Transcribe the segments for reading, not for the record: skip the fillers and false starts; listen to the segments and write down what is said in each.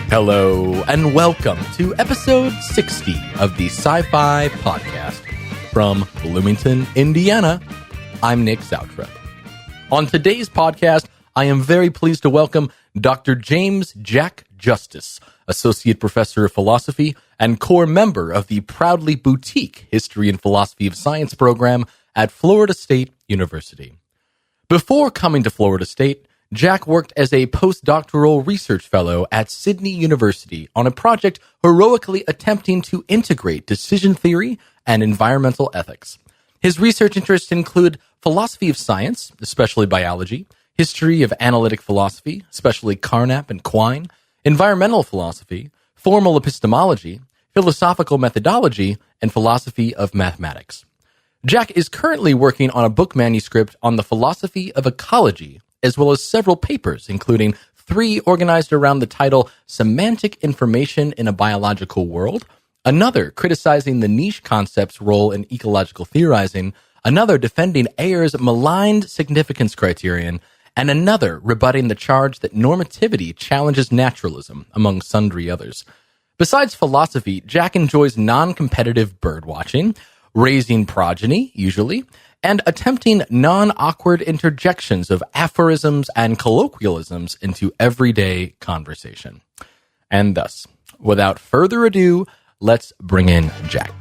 Hello, and welcome to episode 60 of the Sci-Fi Podcast. From Bloomington, Indiana, I'm Nick Zoutra. On today's podcast, I am very pleased to welcome Dr. James Jack Justus, Associate Professor of Philosophy and core member of the proudly boutique History and Philosophy of Science program at Florida State University. Before coming to Florida State, Jack worked as a postdoctoral research fellow at Sydney University on a project heroically attempting to integrate decision theory and environmental ethics. His research interests include philosophy of science, especially biology, history of analytic philosophy, especially Carnap and Quine, environmental philosophy, formal epistemology, philosophical methodology, and philosophy of mathematics. Jack is currently working on a book manuscript on the philosophy of ecology, as well as several papers, including 3 organized around the title Semantic Information in a Biological World, another criticizing the niche concept's role in ecological theorizing, another defending Ayer's maligned significance criterion, and another rebutting the charge that normativity challenges naturalism, among sundry others. Besides philosophy, Jack enjoys non-competitive birdwatching, raising progeny, usually, and attempting non-awkward interjections of aphorisms and colloquialisms into everyday conversation. And thus, without further ado, let's bring in Jack.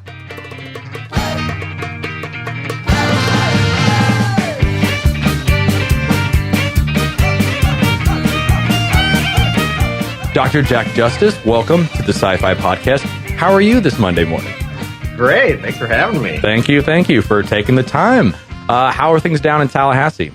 Dr. Jack Justus, welcome to the Sci-Fi Podcast. How are you this Monday morning? Great. Thanks for having me. Thank you for taking the time. How are things down in Tallahassee?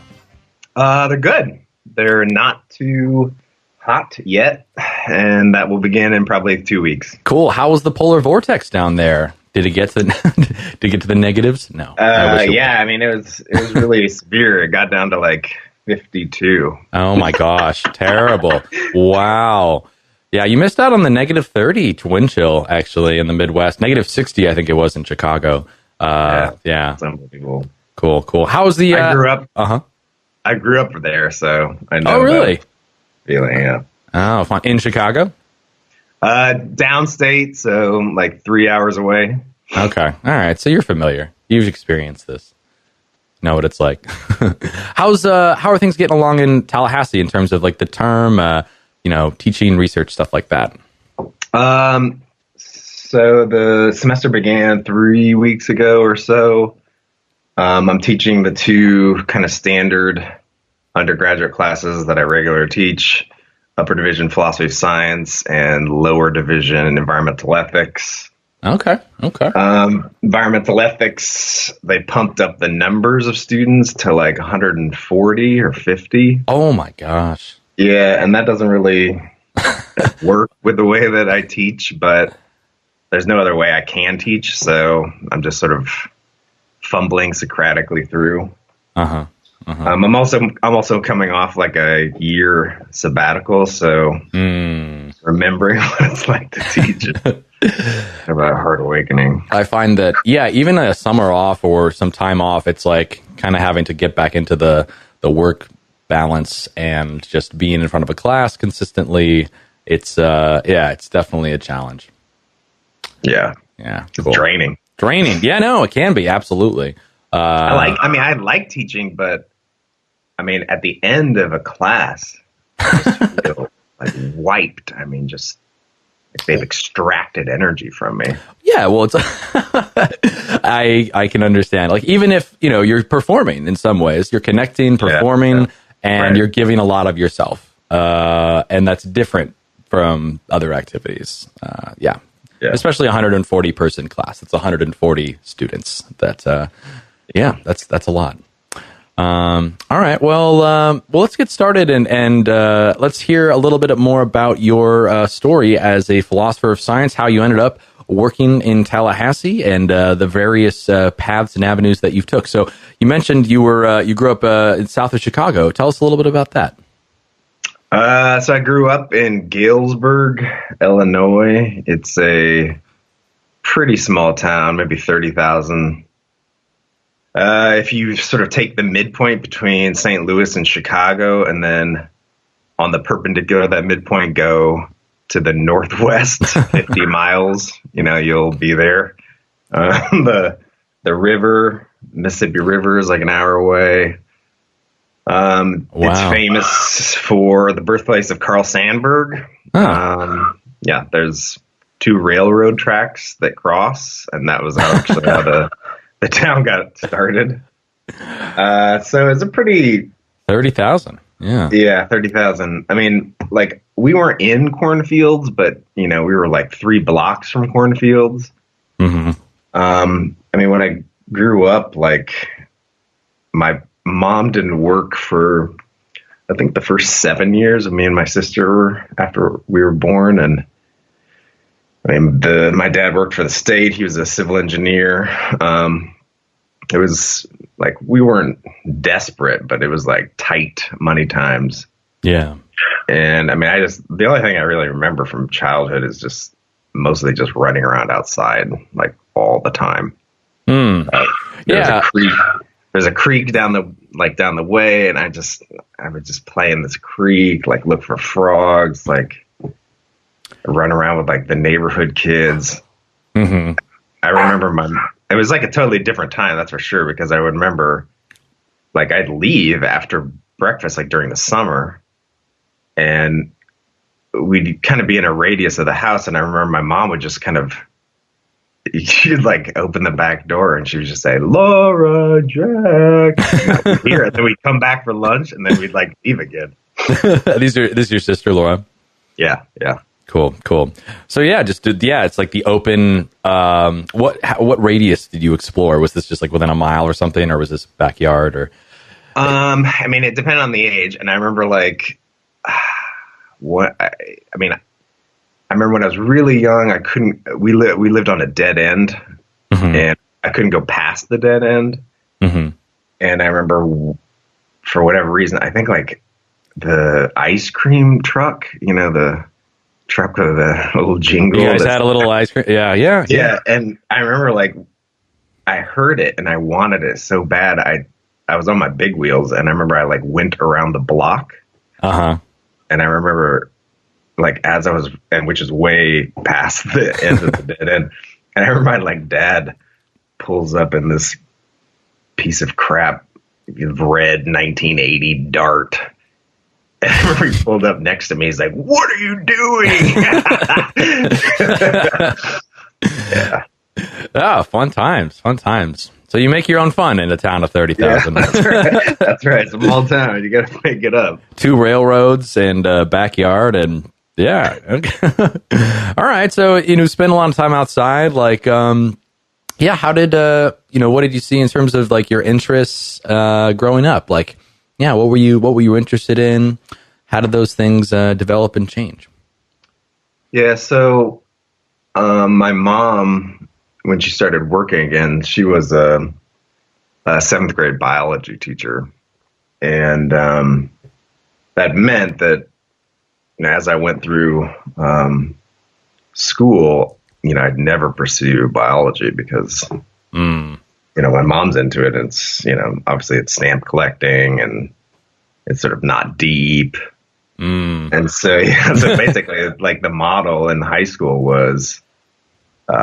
They're good. They're not too hot yet, and that will begin in probably 2 weeks. Cool. How was the polar vortex down there? Did it get to did it get to the negatives? No. Yeah, I mean it was really severe. It got down to like 52. Oh my gosh, terrible. Wow. Yeah, you missed out on the negative 30 to wind chill, actually, in the Midwest. Negative 60, I think it was, in Chicago. Yeah. It's unbelievable. Cool. How's the... I grew up... I grew up there, so I know. Oh, really? Feeling, yeah. Oh, fun. In Chicago? Downstate, so like 3 hours away. Okay. All right. So you're familiar. You've experienced this. Know what it's like. How are things getting along in Tallahassee in terms of like the term... teaching, research, stuff like that? So the semester began 3 weeks ago or so. I'm teaching the 2 kind of standard undergraduate classes that I regularly teach, upper division philosophy of science and lower division environmental ethics. Okay. Environmental ethics, they pumped up the numbers of students to like 140 or 50. Oh my gosh. Yeah, and that doesn't really work with the way that I teach, but there's no other way I can teach, so I'm just sort of fumbling Socratically through. I'm also coming off like a year sabbatical, so remembering what it's like to teach about a hard awakening. I find that, even a summer off or some time off, it's like kind of having to get back into the work balance and just being in front of a class consistently. It's definitely a challenge. Yeah. Cool. Draining. Yeah, no, it can be, absolutely. I like teaching, but I mean at the end of a class I just feel like wiped. I mean, just like they've extracted energy from me. Yeah, well, it's I can understand. Like, even if you're performing in some ways, you're connecting, performing, and you're giving a lot of yourself, and that's different from other activities. Especially a 140 person class. It's 140 students. That's that's a lot. All right. Well, let's get started and let's hear a little bit more about your story as a philosopher of science, how you ended up working in Tallahassee, and the various paths and avenues that you've took. So you mentioned you grew up in south of Chicago. Tell us a little bit about that. So I grew up in Galesburg, Illinois. It's a pretty small town, maybe 30,000. If you sort of take the midpoint between St. Louis and Chicago, and then on the perpendicular of that midpoint go to the northwest 50 miles, you'll be there. The river, Mississippi River, is like an hour away. Wow. It's famous for the birthplace of Carl Sandburg. Yeah, there's 2 railroad tracks that cross, and that was actually how the town got started. So it's a pretty 30,000. Yeah. Yeah, 30,000. I mean, like, we weren't in cornfields, but we were like 3 blocks from cornfields. Mm-hmm. I mean, when I grew up, like, my mom didn't work for, I think, the first 7 years of me and my sister after we were born. And I mean, my dad worked for the state. He was a civil engineer. It was like, we weren't desperate, but it was like tight money times. Yeah. And I mean, the only thing I really remember from childhood is just mostly just running around outside, like, all the time. There's a creek down the way, and I would just play in this creek, like, look for frogs, like, run around with, like, the neighborhood kids. Mm-hmm. I remember it was like a totally different time, that's for sure, because I would remember, like, I'd leave after breakfast, like, during the summer, and we'd kind of be in a radius of the house, and I remember my mom would just kind of, she'd, like, open the back door, and she would just say, "Laura, Jack." And hear it. Then we'd come back for lunch, and then we'd, like, leave again. This is your sister, Laura? Yeah. Cool. So yeah, it's like the open. What radius did you explore? Was this just like within a mile or something, or was this backyard? Or I mean, it depended on the age, and I remember, like, I remember when I was really young, I couldn't. We lived on a dead end, mm-hmm. and I couldn't go past the dead end. Mm-hmm. And I remember, for whatever reason, I think, like, the ice cream truck, the truck with the little jingle. You guys had a little ice cream. Yeah. And I remember, like, I heard it and I wanted it so bad. I was on my big wheels, and I remember I, like, went around the block. Uh-huh. And I remember, like, as I was, and which is way past the end of the dead end. And I remember my, like, dad pulls up in this piece of crap, red 1980 Dart. And I remember he pulled up next to me. He's like, "What are you doing?" Yeah. Oh, fun times. So you make your own fun in a town of 30,000. Yeah, that's right. That's right. It's a small town. You got to make it up. 2 railroads and a backyard, and yeah. Okay. All right. So, spend a lot of time outside. Like, how did, what did you see in terms of, like, your interests growing up? Like, yeah, what were you interested in? How did those things develop and change? Yeah, so my mom, when she started working again, she was a 7th grade biology teacher. And that meant that, as I went through school, I'd never pursue biology because, when mom's into it, it's, obviously it's stamp collecting and it's sort of not deep. And so basically, like, the model in high school was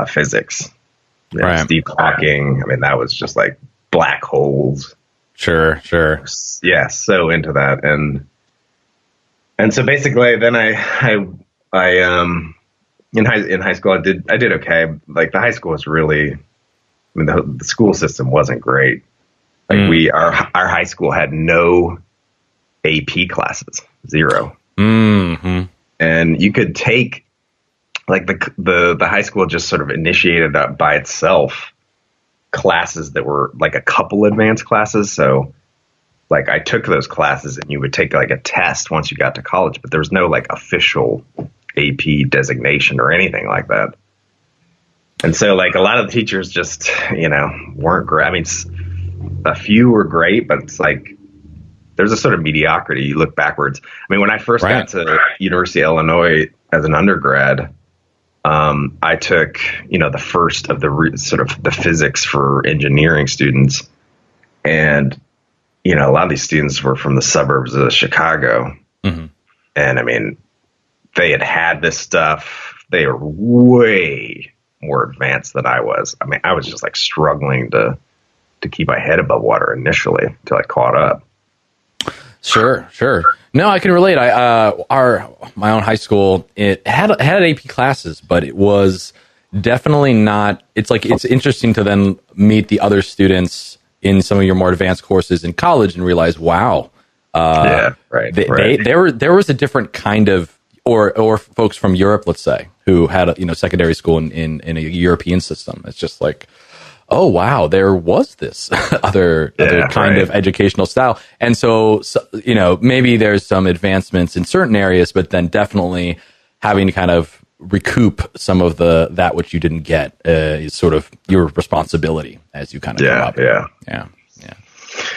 physics. Right. Steve Hawking. I mean, that was just like black holes. Sure. Yeah, so into that. And so basically, then I in high school, I did okay. Like, the high school was really, the school system wasn't great. Like, our high school had no AP classes, 0. Mm-hmm. And you could take, like, the high school just sort of initiated up by itself classes that were like a couple advanced classes. So, like, I took those classes, and you would take, like, a test once you got to college, but there was no, like, official AP designation or anything like that. And so, like, a lot of the teachers just, weren't great. I mean, a few were great, but it's like, there's a sort of mediocrity. You look backwards. I mean, when I first got to University of Illinois as an undergrad, I took, the first of the sort of the physics for engineering students. And, a lot of these students were from the suburbs of Chicago. Mm-hmm. And I mean, they had this stuff. They were way more advanced than I was. I mean, I was just like struggling to keep my head above water initially until I caught up. Sure. No, I can relate. My own high school, it had AP classes, but it was definitely not. It's like it's interesting to then meet the other students in some of your more advanced courses in college and realize, wow, right. There was a different kind of or folks from Europe, let's say, who had secondary school in a European system. It's just like, oh wow, there was this other kind of educational style. And so maybe there's some advancements in certain areas, but then definitely having to kind of recoup some of that which you didn't get is sort of your responsibility as you kind of come up. Yeah.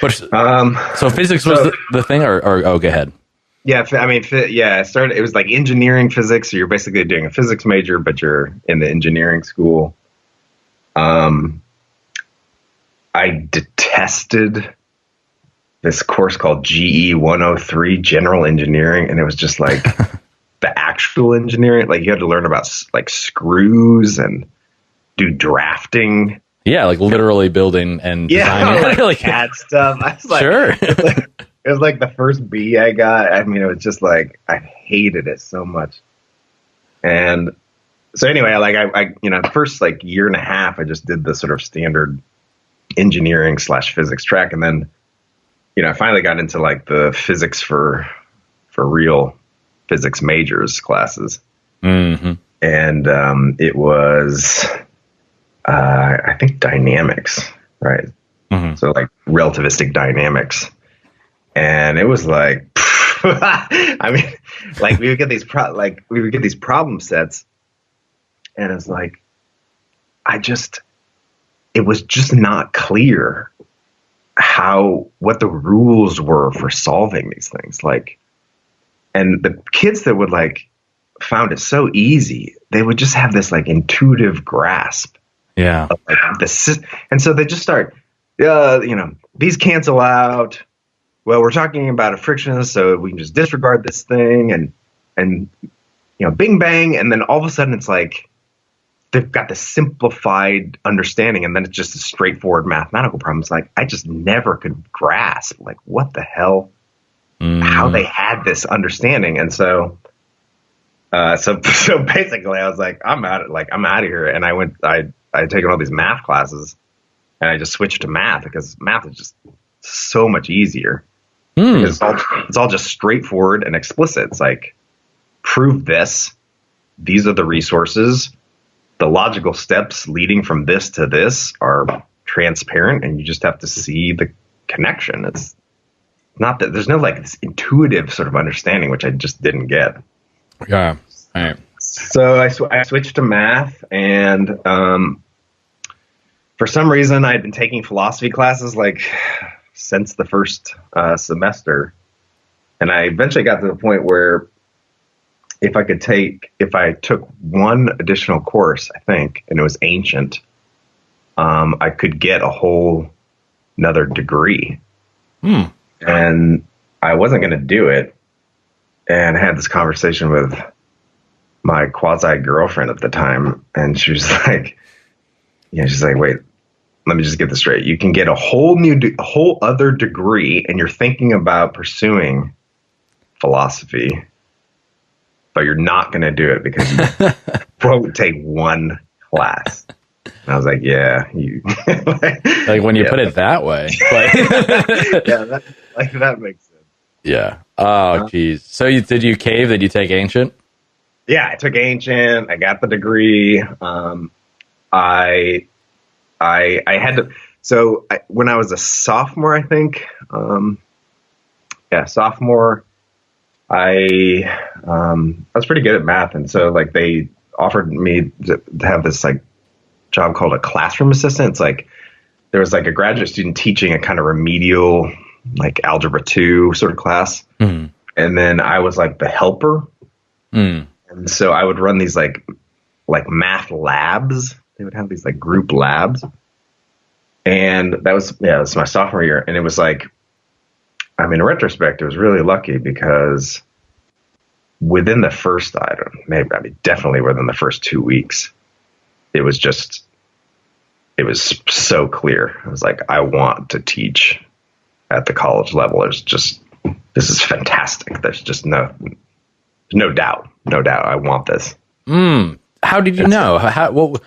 But so physics was the thing, or go ahead. Yeah, I mean, it was like engineering physics. So you're basically doing a physics major, but you're in the engineering school. I detested this course called GE 103, General Engineering, and it was just like the actual engineering. Like you had to learn about like screws and do drafting. Yeah, like literally building and designing. Like CAD stuff. I was like, sure. It was like the first B I got. I mean, it was just like I hated it so much. And so anyway, like I the first like year and a half, I just did the sort of standard engineering / physics track, and then I finally got into like the physics for real physics majors classes. Mm-hmm. And it was I think dynamics, right? Mm-hmm. So like relativistic dynamics. And it was like, I mean, like we would get these problem sets, and it's like, it was just not clear what the rules were for solving these things. Like, and the kids that would like found it so easy, they would just have this like intuitive grasp. Yeah. Of, like, and so they just start, these cancel out. Well, we're talking about a frictionless, so we can just disregard this thing and bing bang. And then all of a sudden it's like, they've got this simplified understanding, and then it's just a straightforward mathematical problem. It's like, I just never could grasp like what the hell, how they had this understanding. And so basically I was like, I'm out of here. And I had taken all these math classes, and I just switched to math because math is just so much easier. Because it's all just straightforward and explicit. It's like, prove this. These are the resources. The logical steps leading from this to this are transparent, and you just have to see the connection. It's not that there's no like this intuitive sort of understanding, which I just didn't get. Yeah. All right. So I switched to math, and for some reason I had been taking philosophy classes like since the first semester, and I eventually got to the point where if I took one additional course, I think, and it was ancient, I could get a whole another degree. And I wasn't going to do it. And I had this conversation with my quasi girlfriend at the time, and she was like, wait, let me just get this straight. You can get a whole other degree, and you're thinking about pursuing philosophy, but you're not going to do it because you won't take one class. And I was like, yeah, you like when you put it that way. Like, yeah, that makes sense. Yeah. Oh, geez. So did you cave? Did you take ancient? Yeah, I took ancient. I got the degree. I had to. So when I was a sophomore, I think, sophomore, I was pretty good at math, and so like they offered me to have this like job called a classroom assistant. It's like there was like a graduate student teaching a kind of remedial like Algebra 2 sort of class. Mm. And then I was like the helper. Mm. And so I would run these like math labs. They would have these like group labs. And that was my sophomore year. And it was like, I mean, in retrospect, it was really lucky because within the first, definitely within the first 2 weeks, it was so clear. I was like, I want to teach at the college level. This is fantastic. There's just no doubt. I want this. How did you know? What?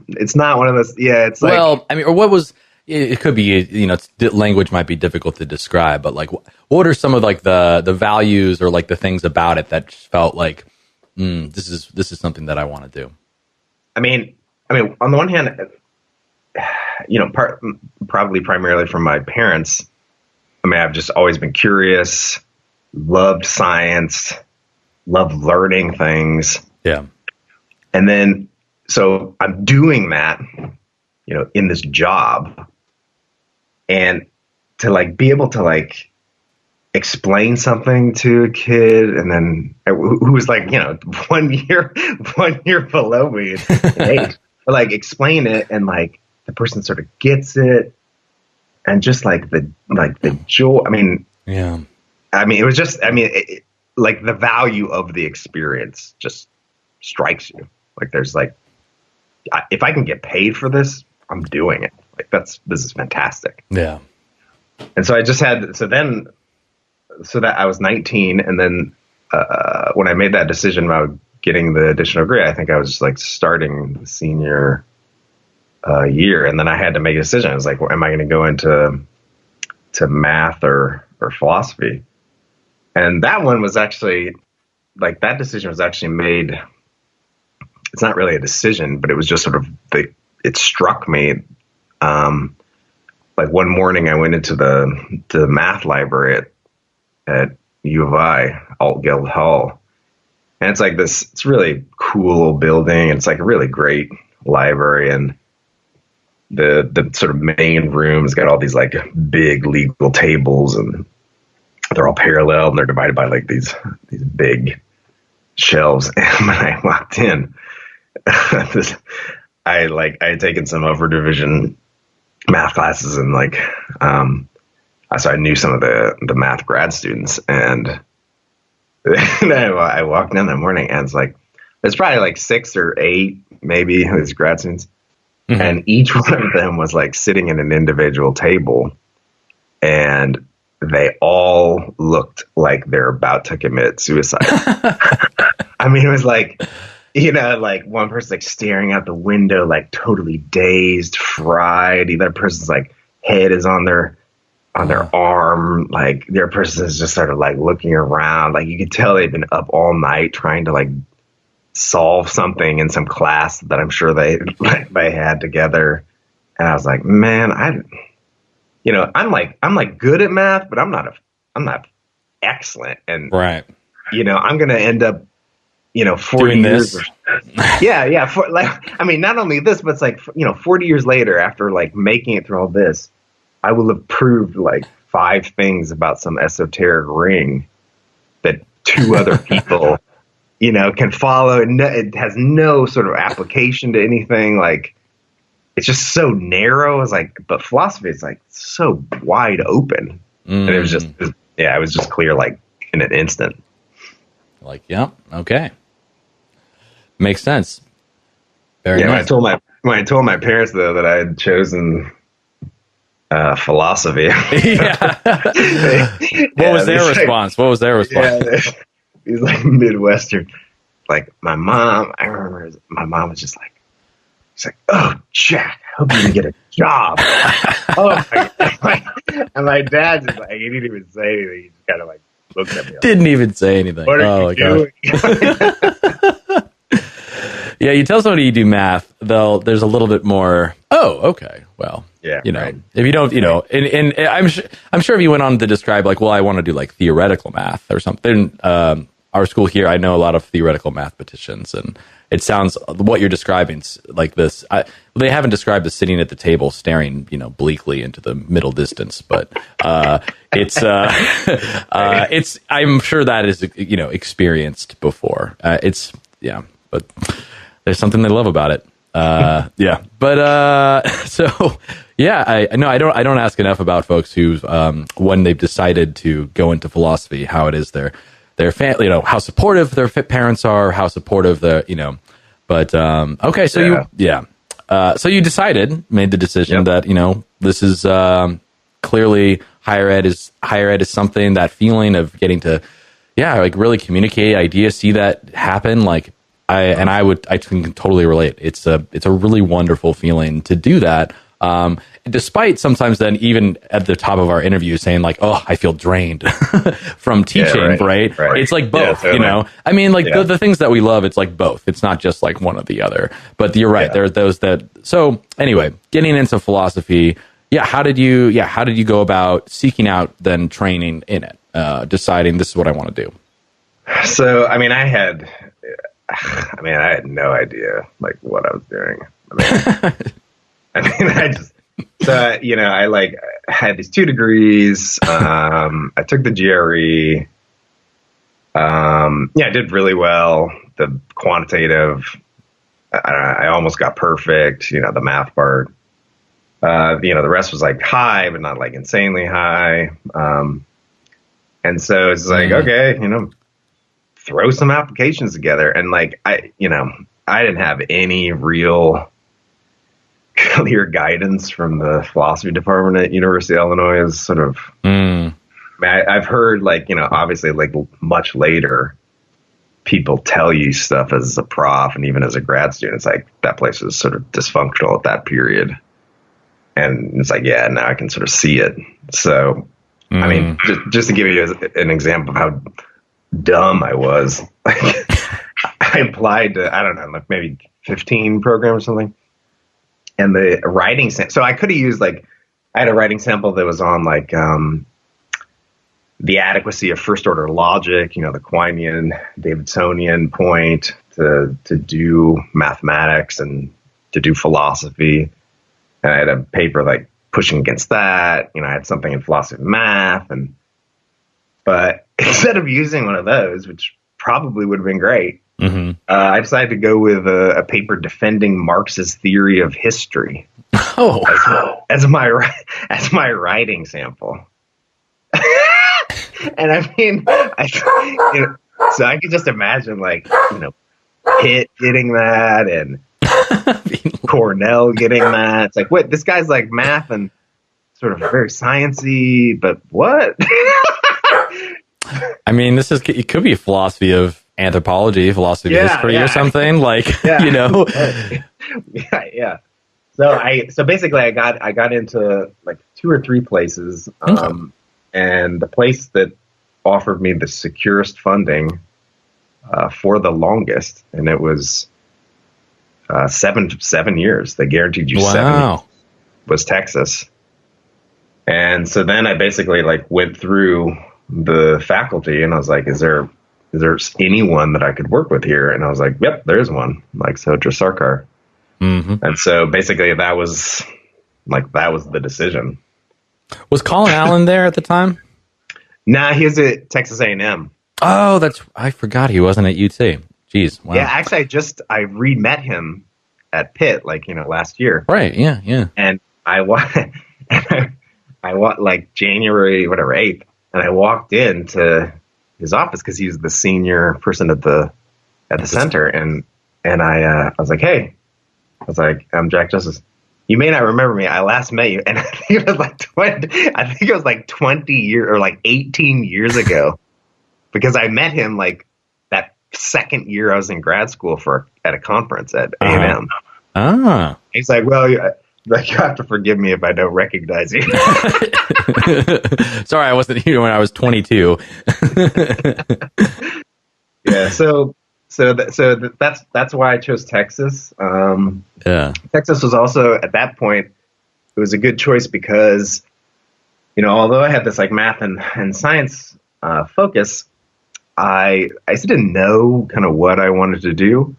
It's not one of those. Yeah, it's like. Well, I mean, or what was? It could be. Language might be difficult to describe, but like, what are some of like the values or like the things about it that felt like, this is something that I want to do. I mean, on the one hand, probably primarily from my parents. I mean, I've just always been curious, loved science, loved learning things. Yeah. And then, so I'm doing that, in this job, and to like be able to like explain something to a kid, and then who was like, 1 year below me in age, but like explain it, and like the person sort of gets it, and just like the joy. I mean, yeah. I mean, it was just, like the value of the experience just strikes you. Like there's like, if I can get paid for this, I'm doing it. Like this is fantastic. Yeah. And so I just had, so that I was 19. And then when I made that decision about getting the additional degree, I think I was just like starting the senior year. And then I had to make a decision. I was like, well, am I going to go into math or philosophy? And that one was actually, like, that decision was actually made. It's not really a decision, but it was just sort of, it struck me. Like one morning I went into the math library at U of I, Altgeld Hall. And it's like it's really cool building. It's like a really great library. And the sort of main room's got all these like big legal tables, and they're all parallel, and they're divided by like these big shelves. And when I walked in, I had taken some upper division math classes, and like, so I knew some of the math grad students, and I walked in that morning, and it's like, there's probably like 6 or 8, maybe, these grad students. Mm-hmm. And each one of them was like sitting at an individual table, and they all looked like they're about to commit suicide. I mean, it was like, like one person's like staring out the window, like totally dazed, fried. The other person's like head is on their arm. Like the other person is just sort of like looking around. Like you could tell they've been up all night trying to like solve something in some class that I'm sure they had together. And I was like, man, I'm like good at math, but I'm not excellent. And right. I'm going to end up, 40 doing years. This. Yeah. Not only this, but it's like, 40 years later, after like making it through all this, I will have proved like 5 things about some esoteric ring that 2 other people, can follow. It has no sort of application to anything. Like, it's just so narrow. It's like, but philosophy is like so wide open. And it was just clear, like in an instant. Like, yeah, okay. Makes sense. Very nice. When I told my parents though that I had chosen philosophy. Yeah. What was their response? Yeah, he's like Midwestern. Like my mom, I remember my mom was just like, she's like, "Oh, Jack, I hope you can get a job." Oh my God. And my dad just like, he didn't even say anything. He just kind of like looked at me. Didn't even say anything. What are you doing? Yeah, you tell somebody you do math, there's a little bit more, oh, okay, well, yeah, right. If you don't, and I'm sure if you went on to describe like, well, I want to do like theoretical math or something, our school here, I know a lot of theoretical mathematicians, and it sounds what you're describing like this. They haven't described the sitting at the table, staring, bleakly into the middle distance, but it's I'm sure that is experienced before. But there's something they love about it. I don't ask enough about folks who've when they've decided to go into philosophy, how it is their family, how supportive their parents are, how supportive okay. So so you made the decision that, this is clearly higher ed is something, that feeling of getting to, really communicate ideas, see that happen. Like I can totally relate. It's a really wonderful feeling to do that. Despite sometimes then even at the top of our interview saying like, oh, I feel drained from teaching, right? It's like both, I mean, like the things that we love, it's like both. It's not just like one or the other, but you're right. There are those so anyway, getting into philosophy. How did you go about seeking out then training in it, deciding this is what I want to do? So, I had no idea like what I was doing. I had these 2 degrees. I took the GRE. I did really well. The quantitative, I almost got perfect, the math part. The rest was like high, but not like insanely high. And so it's like, okay, throw some applications together. And like, I didn't have any real clear guidance from the philosophy department at University of Illinois. Is sort of, I've heard like, obviously like much later people tell you stuff as a prof and even as a grad student. It's like that place was sort of dysfunctional at that period. And it's like, now I can sort of see it. So, just to give you an example of how dumb I was, I applied to, I don't know, like maybe 15 programs or something. And the writing sample, so I could have used I had a writing sample that was on like the adequacy of first order logic, the Quinian, Davidsonian point to do mathematics and to do philosophy. And I had a paper like pushing against that. I had something in philosophy and math. But instead of using one of those, which probably would have been great, I decided to go with a paper defending Marx's theory of history as my writing sample. And so I could just imagine Pitt getting that and Cornell getting that. It's like, wait, this guy's like math and sort of very sciencey, but what? It could be a philosophy of anthropology, philosophy of history or something So basically I got into like 2 or 3 places. And the place that offered me the securest funding for the longest, and it was 7 years. They guaranteed you 7 years, was Texas. And so then I basically went through the faculty and I was like, is there anyone that I could work with here? And I was like, yep, there is one, Sodra Sarkar. And so basically that was the decision. Was Colin Allen there at the time? Nah, he was at Texas A&M. Oh, I forgot he wasn't at UT. Jeez. Wow. Yeah, actually I re-met him at Pitt, last year. Right. Yeah. And I January, 8th, and I walked into his office because he was the senior person at the center. And I was like, hey, I'm Jack Justus. You may not remember me. I last met you, and I think it was 20 years or 18 years ago, because I met him that second year I was in grad school at a conference at A&M. He's like, well, you have to forgive me if I don't recognize you. Sorry, I wasn't here when I was 22. Yeah, so that's why I chose Texas. Texas was also, at that point, it was a good choice because, although I had this math and science focus, I still didn't know kind of what I wanted to do.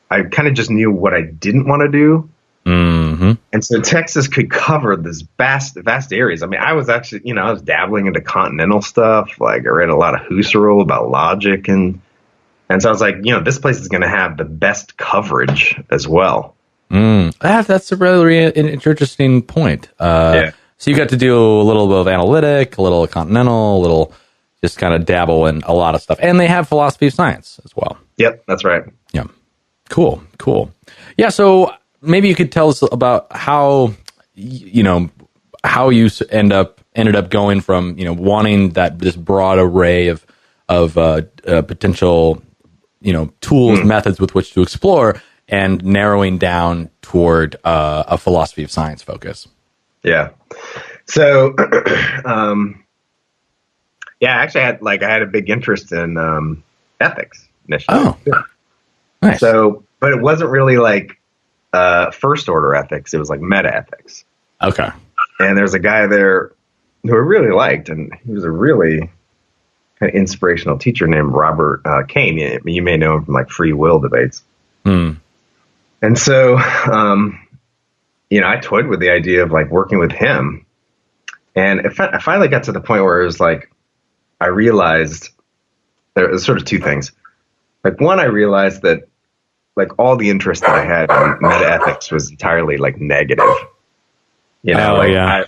I kind of just knew what I didn't want to do. Mm-hmm. And so Texas could cover this vast areas. I mean, I was actually, I was dabbling into continental stuff. Like I read a lot of Husserl about logic. And so I was like, this place is going to have the best coverage as well. That's a really interesting point. Yeah. So you got to do a little bit of analytic, a little continental, a little just kind of dabble in a lot of stuff. And they have philosophy of science as well. Yep, that's right. Yeah. Cool. Yeah, so maybe you could tell us about how, how you ended up going from, wanting this broad array of potential, tools, methods with which to explore, and narrowing down toward a philosophy of science focus. Yeah. So, actually, I had a big interest in ethics initially. Oh, nice. So, but it wasn't really like first order ethics. It was like meta ethics. Okay. And there's a guy there who I really liked, and he was a really kind of inspirational teacher named Robert Kane. You may know him from like free will debates. And so, I toyed with the idea of like working with him. And I finally got to the point where it was like, I realized there was sort of two things. Like one, I realized that like all the interest that I had in meta ethics was entirely like negative. I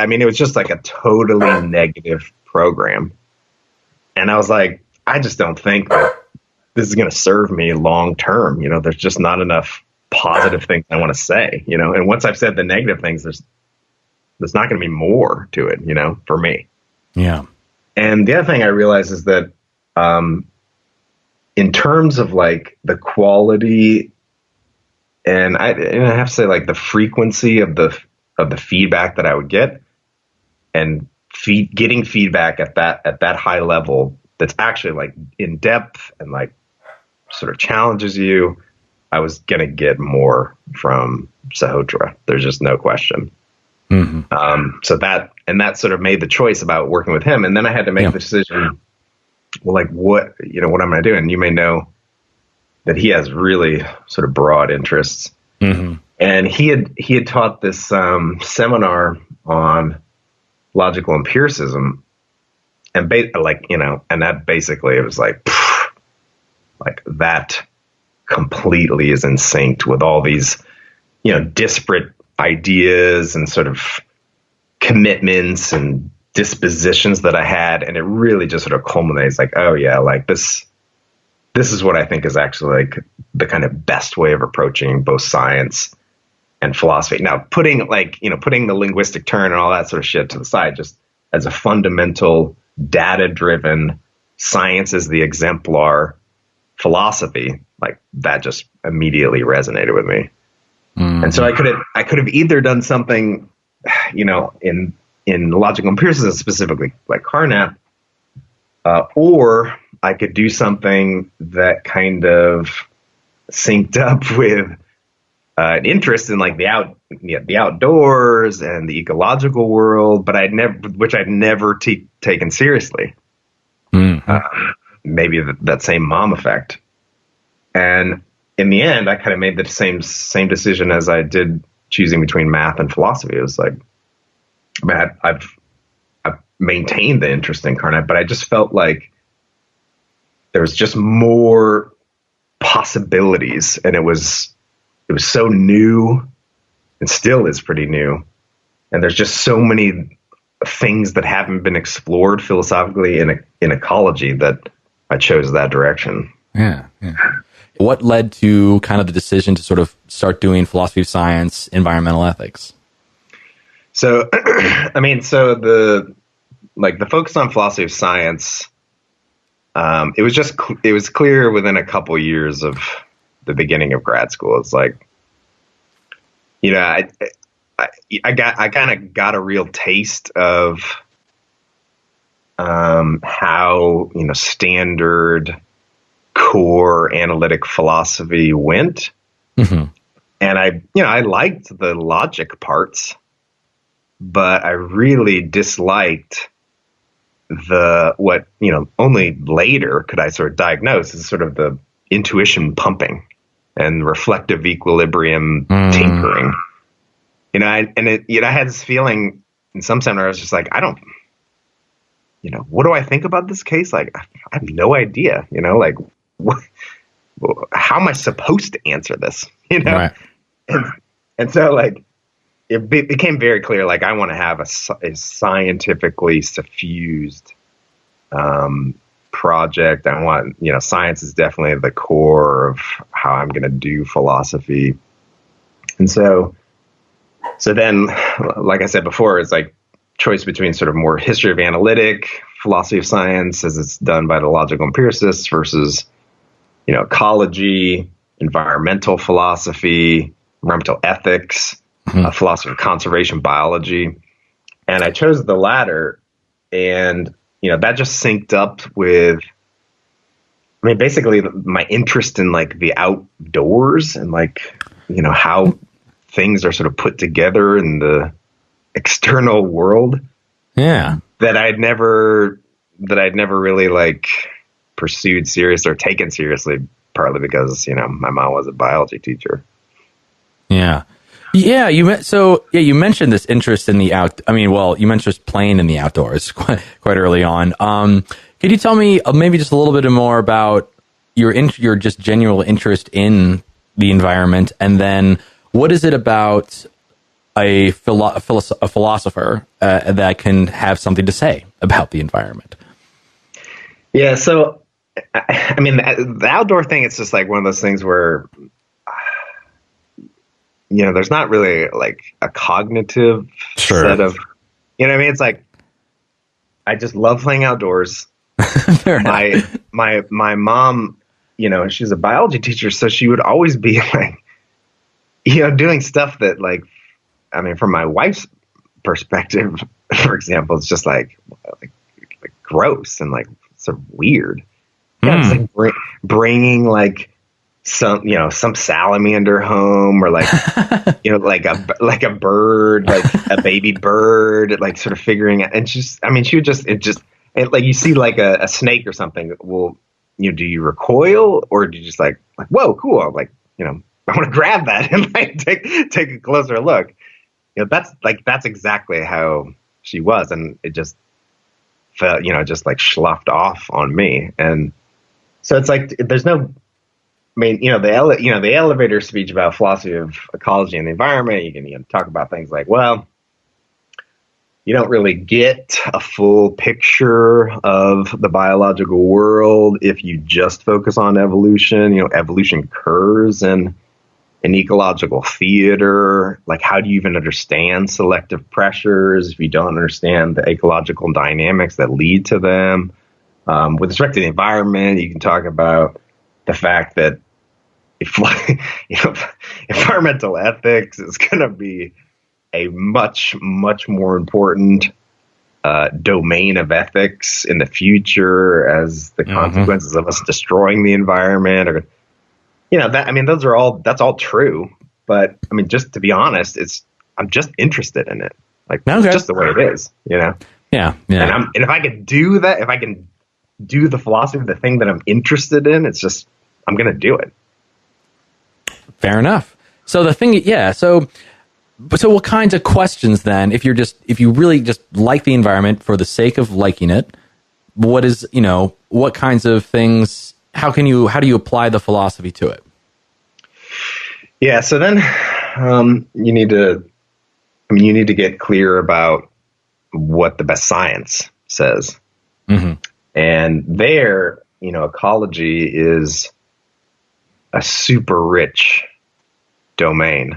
mean, it was just like a totally negative program. And I was like, I just don't think that this is going to serve me long term. There's just not enough positive things I want to say, and once I've said the negative things, there's not going to be more to it, for me. Yeah. And the other thing I realized is that, in terms of like the quality and I have to say like the frequency of the feedback that I would get, and getting feedback at that high level that's actually like in depth and like sort of challenges you, I was going to get more from Sahotra. There's just no question. Mm-hmm. So that sort of made the choice about working with him. And then I had to make the decision, well, like what am I doing? You may know that he has really sort of broad interests. Mm-hmm. And he had taught this seminar on logical empiricism, and and that basically, it was like that completely is in sync with all these, disparate ideas and sort of commitments and dispositions that I had. And it really just sort of culminates like, oh yeah, like this is what I think is actually like the kind of best way of approaching both science and philosophy. Now, putting the linguistic turn and all that sort of shit to the side, just as a fundamental data-driven science is the exemplar philosophy, like that just immediately resonated with me. Mm-hmm. And so I could have either done something, in logical empiricism, specifically like Carnap, or I could do something that kind of synced up with an interest in like the outdoors and the ecological world, but I'd never taken seriously. Mm-hmm. Maybe that same mom effect. And in the end, I kind of made the same decision as I did choosing between math and philosophy. It was like, I've maintained the interest in Carnap, but I just felt like there was just more possibilities, and it was so new, and still is pretty new. And there's just so many things that haven't been explored philosophically in ecology that I chose that direction. Yeah. What led to kind of the decision to sort of start doing philosophy of science, environmental ethics? So, the focus on philosophy of science, it was clear within a couple years of the beginning of grad school. It's like, I kind of got a real taste of how standard core analytic philosophy went. Mm-hmm. And I liked the logic parts, but I really disliked only later could I sort of diagnose is sort of the intuition pumping and reflective equilibrium tinkering. I had this feeling in some seminar, I was just like, what do I think about this case? Like, I have no idea, like, how am I supposed to answer this? Right. And so, like, it became very clear, like, I want to have a scientifically suffused project. I want, science is definitely the core of how I'm going to do philosophy. And so then, like I said before, it's like choice between sort of more history of analytic philosophy of science as it's done by the logical empiricists versus, ecology, environmental philosophy, environmental ethics, philosophy of conservation biology. And I chose the latter, and, that just synced up with, basically my interest in like the outdoors and like, how things are sort of put together in the external world. Yeah. That I'd never really like pursued seriously or taken seriously, partly because, my mom was a biology teacher. Yeah. Yeah. You mentioned this interest in the you mentioned playing in the outdoors quite early on. Could you tell me maybe just a little bit more about your just genuine interest in the environment, and then what is it about a philosopher that can have something to say about the environment? Yeah, so the outdoor thing, it's just like one of those things where there's not really like a cognitive set of, it's like I just love playing outdoors. my mom, she's a biology teacher, so she would always be like, doing stuff that, like, from my wife's perspective, for example, it's just like gross and like sort of weird. It's like bringing like some salamander home, or like like a bird, like a baby bird, like sort of figuring out. And she would just like, you see like a snake or something. Well, do you recoil, or do you just like whoa, cool, like, I want to grab that and like take a closer look. That's exactly how she was, and it just felt, just like sloughed off on me. And so it's like there's no, the elevator speech about philosophy of ecology and the environment. You can talk about things like, well, you don't really get a full picture of the biological world if you just focus on evolution. Evolution occurs in an ecological theater. Like, how do you even understand selective pressures if you don't understand the ecological dynamics that lead to them? With respect to the environment, you can talk about the fact that environmental ethics is going to be a much, much more important domain of ethics in the future, as the consequences of us destroying the environment are, that's all true. But just to be honest, I'm just interested in it. Like, it's just the way it is, Yeah. Yeah. And if I can do that, if I can do the philosophy, the thing that I'm interested in, it's just, I'm going to do it. Fair enough. So the thing, So what kinds of questions then, if you really just like the environment for the sake of liking it, what kinds of things, how do you apply the philosophy to it? Yeah. So then, you need to get clear about what the best science says. Mm-hmm. And there, ecology is a super rich domain.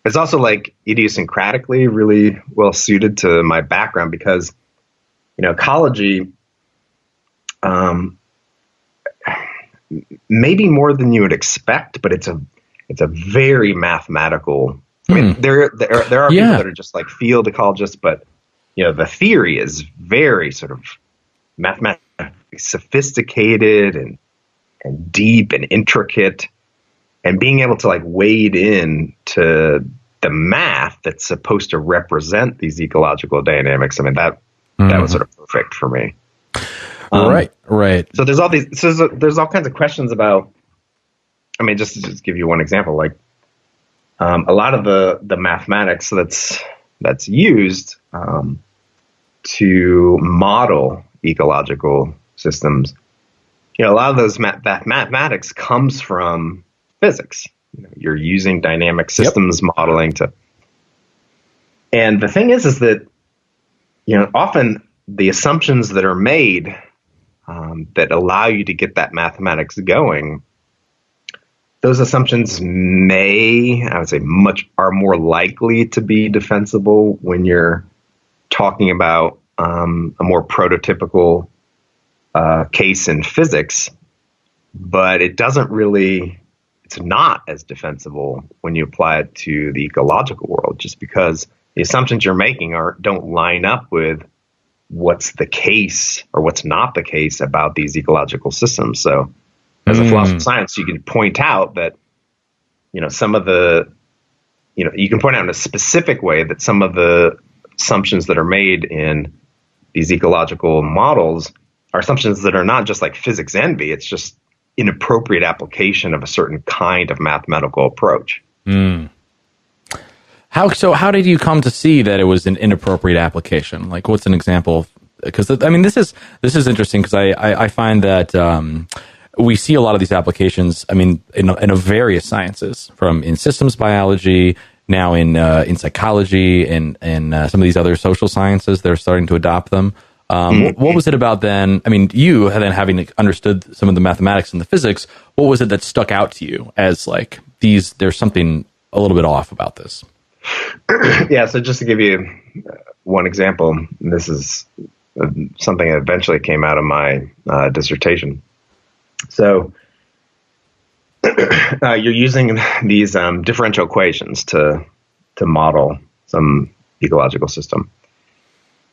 It's also like idiosyncratically really well suited to my background because, ecology, maybe more than you would expect, but it's a very mathematical. There are people that are just like field ecologists, but the theory is very sort of mathematically sophisticated and deep and intricate, and being able to like wade in to the math that's supposed to represent these ecological dynamics. That that was sort of perfect for me. Right. So there's all kinds of questions about, I mean, just to give you one example, like a lot of the mathematics that's used to model ecological systems, a lot of those that mathematics comes from physics. You're using dynamic systems modeling to, and the thing is that often the assumptions that are made that allow you to get that mathematics going, those assumptions I would say, are more likely to be defensible when you're talking about a more prototypical case in physics, but it's not as defensible when you apply it to the ecological world, just because the assumptions you're making don't line up with what's the case or what's not the case about these ecological systems. So as a philosopher of science, you can point out that, some of the, you can point out in a specific way that some of the assumptions that are made in these ecological models are assumptions that are not just like physics envy. It's just inappropriate application of a certain kind of mathematical approach. How did you come to see that it was an inappropriate application? Like, what's an example? Because I mean, this is interesting, because I find that we see a lot of these applications. I mean, in various sciences, in systems biology, now in psychology, and some of these other social sciences, they're starting to adopt them. What was it about then? I mean, you then, having understood some of the mathematics and the physics, what was it that stuck out to you as like there's something a little bit off about this? Yeah, so just to give you one example, this is something that eventually came out of my dissertation. So you're using these differential equations to model some ecological system.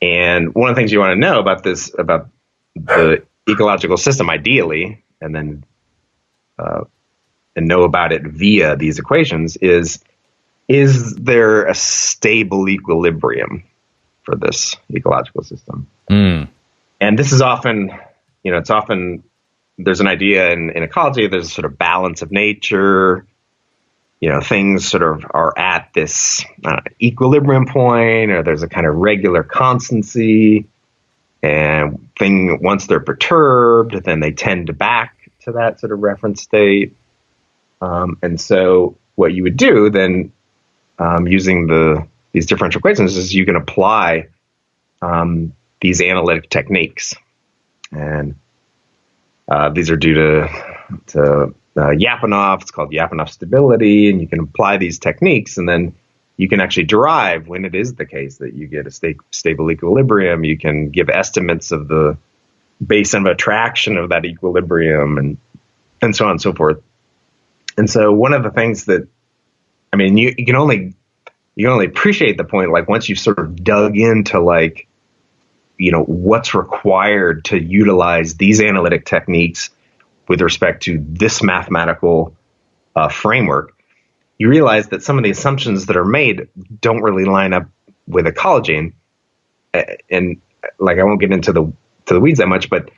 And one of the things you want to know about the ecological system, ideally, and then and know about it via these equations, is there a stable equilibrium for this ecological system? And this is often, there's an idea in ecology, there's a sort of balance of nature. Things sort of are at this equilibrium point, or there's a kind of regular constancy, and once they're perturbed, then they tend back to that sort of reference state. And so what you would do then, using these differential equations, is you can apply these analytic techniques, and these are due to Lyapunov. It's called Lyapunov stability, and you can apply these techniques, and then you can actually derive when it is the case that you get a stable equilibrium. You can give estimates of the base of attraction of that equilibrium, and so on and so forth. And so one of the things that, I mean, you can only appreciate the point, like, once you've sort of dug into, like, what's required to utilize these analytic techniques with respect to this mathematical framework. You realize that some of the assumptions that are made don't really line up with ecology, and like, I won't get into the weeds that much, but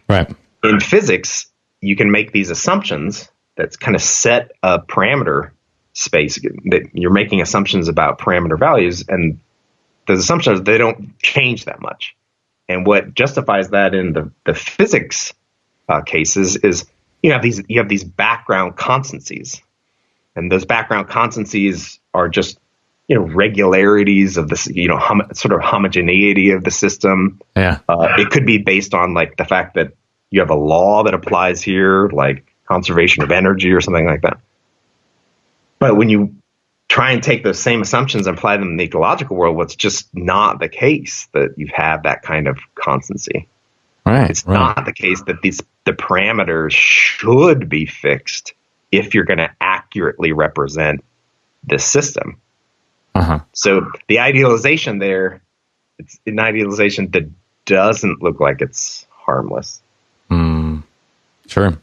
in physics, you can make these assumptions that's kind of set a parameter space, that you're making assumptions about parameter values, and those assumptions, they don't change that much. And what justifies that in the physics cases is you have these background constancies, and those background constancies are just regularities of this sort of homogeneity of the system. It could be based on, like, the fact that you have a law that applies here, like conservation of energy or something like that. But when you try and take those same assumptions and apply them in the ecological world, it's just not the case that you have that kind of constancy. It's not the case that the parameters should be fixed if you're going to accurately represent this system. So the idealization there, it's an idealization that doesn't look like it's harmless. Sure.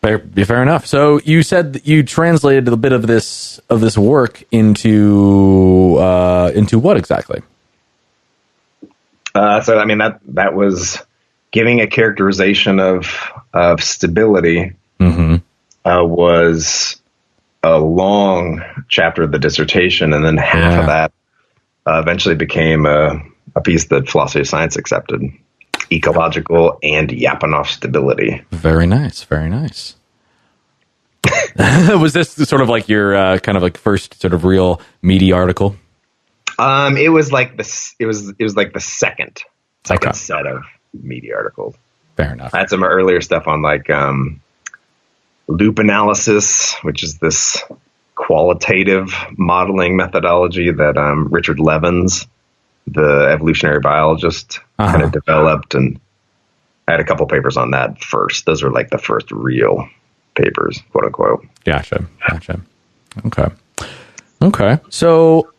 Fair enough. So you said that you translated a bit of this work into what exactly? So I mean that was giving a characterization of stability. Mm-hmm. Was a long chapter of the dissertation, and then half of that eventually became a piece that philosophy of science accepted: ecological and Lyapunov stability. Very nice, very nice. Was this sort of like your kind of like first sort of real meaty article? It was like it was like the second set of meaty articles. Fair enough. I had some earlier stuff on like loop analysis, which is this qualitative modeling methodology that Richard Levins, the evolutionary biologist, kind of developed, and I had a couple papers on that first. Those were like the first real papers, quote unquote. Gotcha. Okay. So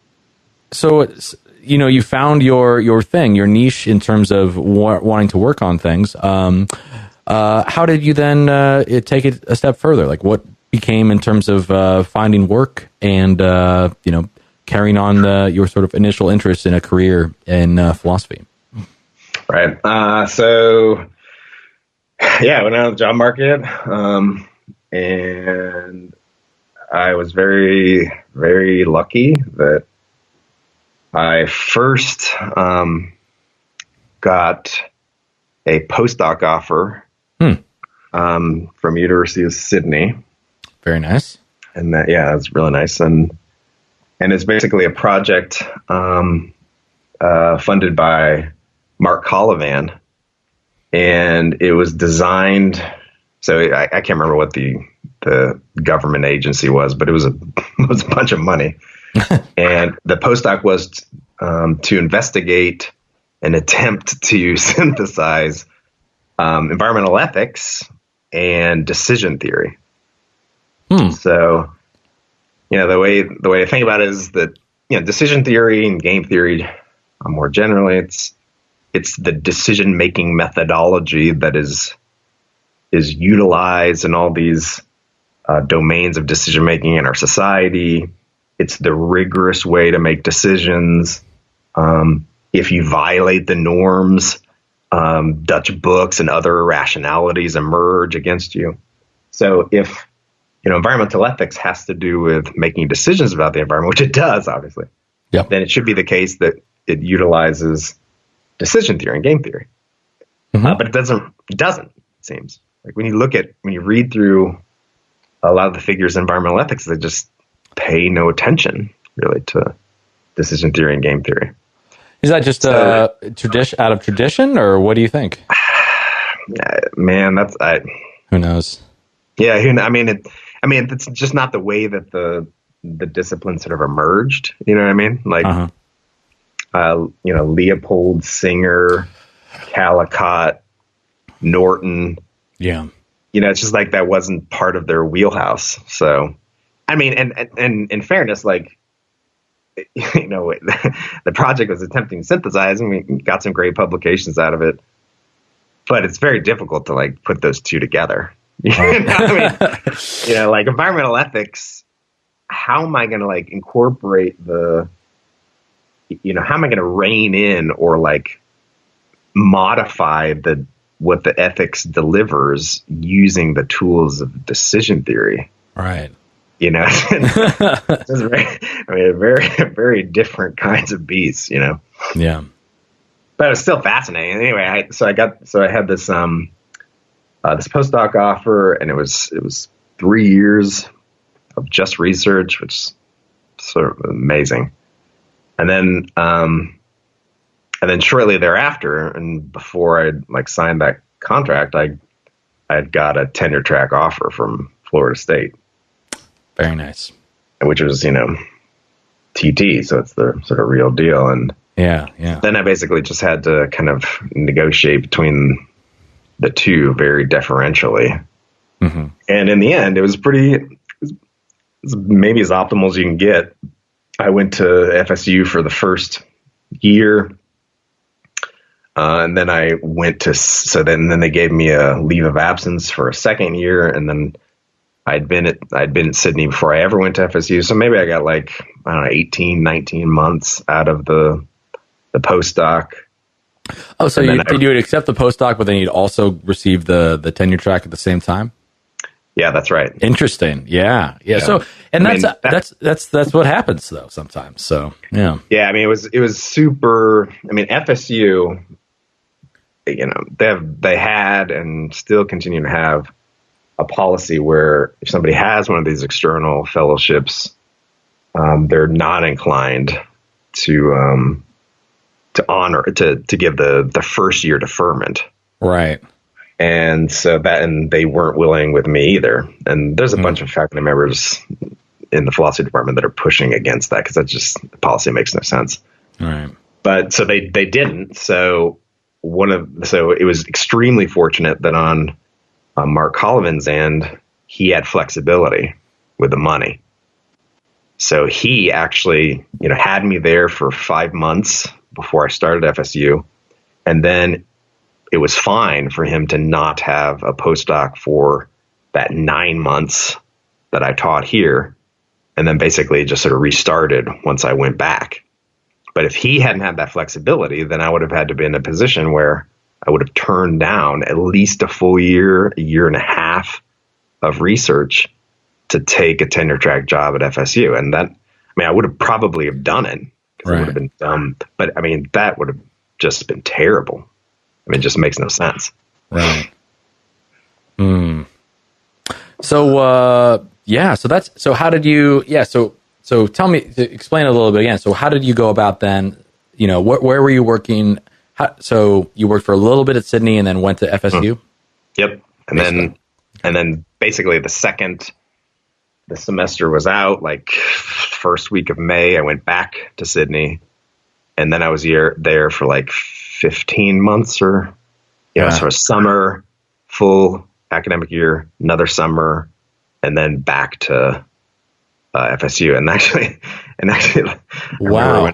it's, you found your thing, your niche in terms of wanting to work on things. How did you then take it a step further? Like, what became in terms of finding work and carrying on your sort of initial interest in a career in philosophy? Right. So I went out on the job market, and I was very, very lucky that I first got a postdoc offer from University of Sydney. Very nice. And that's really nice. And it's basically a project funded by Mark Collivan, and it was designed. So I can't remember what the government agency was, but it was a bunch of money. And the postdoc was to investigate and attempt to synthesize environmental ethics and decision theory. So, the way I think about it is that, decision theory and game theory, more generally, it's the decision-making methodology that is utilized in all these domains of decision-making in our society. It's the rigorous way to make decisions. If you violate the norms, Dutch books and other irrationalities emerge against you. So if, environmental ethics has to do with making decisions about the environment, which it does, obviously, then it should be the case that it utilizes decision theory and game theory. But it doesn't, it seems. Like when you read through a lot of the figures in environmental ethics, they just pay no attention really to decision theory and game theory. Is that just tradition out of tradition, or what do you think? Man, who knows? Yeah, I mean, it's just not the way that the discipline sort of emerged. You know what I mean? Like, Leopold, Singer, Callicott, Norton. Yeah. It's just like that wasn't part of their wheelhouse. So, I mean, and in fairness, like, the project was attempting to synthesize, and we got some great publications out of it. But it's very difficult to like put those two together. Like environmental ethics. How am I going to like incorporate how am I going to rein in or like modify what the ethics delivers using the tools of decision theory? Right. It's very, very different kinds of beasts, Yeah. But it was still fascinating. Anyway, I had this this postdoc offer, and it was 3 years of just research, which is sort of amazing. And then shortly thereafter, and before I like signed that contract, I had got a tenure track offer from Floria State. Very nice. Which was, TT, so it's the sort of real deal. And then I basically just had to kind of negotiate between the two very deferentially. And in the end, it was maybe as optimal as you can get. I went to FSU for the first year. And then I went then they gave me a leave of absence for a second year. And then I'd been at Sydney before I ever went to FSU. So maybe I got 18, 19 months out of the postdoc. Oh, so you would accept the postdoc, but then you'd also receive the tenure track at the same time? Yeah, that's right. Interesting. Yeah. So, and that's what happens though sometimes. So, yeah. Yeah. I mean, it was super. I mean, FSU, they had and still continue to have a policy where if somebody has one of these external fellowships, they're not inclined to honor to give the first year deferment. Right. And so and they weren't willing with me either. And there's a bunch of faculty members in the philosophy department that are pushing against that because the policy makes no sense. Right. But so they didn't. So it was extremely fortunate that on Mark Collivan's end, he had flexibility with the money. So he actually, had me there for 5 months before I started FSU. And then it was fine for him to not have a postdoc for that 9 months that I taught here. And then basically just sort of restarted once I went back. But if he hadn't had that flexibility, then I would have had to be in a position where I would have turned down at least a full year, a year and a half of research to take a tenure track job at FSU. And I would have probably have done it. Right. It would have been dumb. But I mean, that would have just been terrible. I mean, it just makes no sense. Right. So, so how did you, so tell me, explain a little bit again. So how did you go about then, where were you working? So you worked for a little bit at Sydney and then went to FSU? Yep. And then basically the second the semester was out, like first week of May, I went back to Sydney, and then I was there for like 15 months or, so a summer, full academic year, another summer, and then back to FSU. And actually, wow.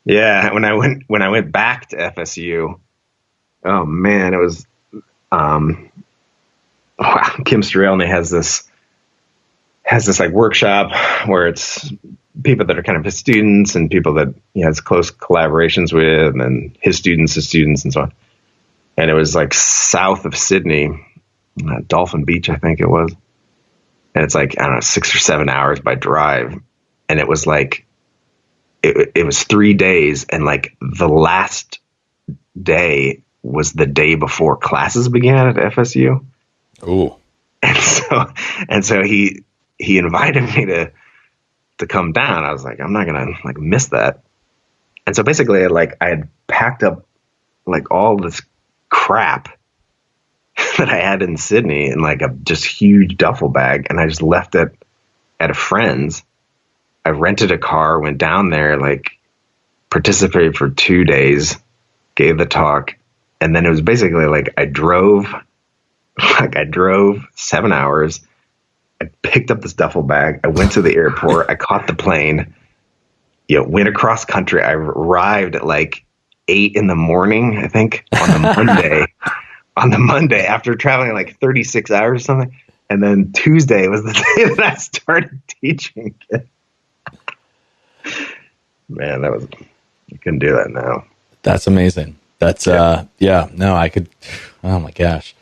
When I went back to FSU, oh man, it was, Kim Strelny has this like workshop where it's people that are kind of his students and people that he has close collaborations with, and his students and so on. And it was like south of Sydney, Dolphin Beach, I think it was. And it's like, I don't know, 6 or 7 hours by drive. And it was like, it was 3 days. And like the last day was the day before classes began at FSU. Oh. And so he invited me to come down. I was like, I'm not going to like miss that. And so basically I had packed up like all this crap that I had in Sydney in like a just huge duffel bag. And I just left it at a friend's. I rented a car, went down there, like participated for 2 days, gave the talk. And then it was basically like I drove 7 hours. I picked up this duffel bag. I went to the airport. I caught the plane, went across country. I arrived at like 8 in the morning, I think, on the Monday after traveling like 36 hours or something. And then Tuesday was the day that I started teaching. Man, you couldn't do that now. That's amazing. That's, I could, oh my gosh.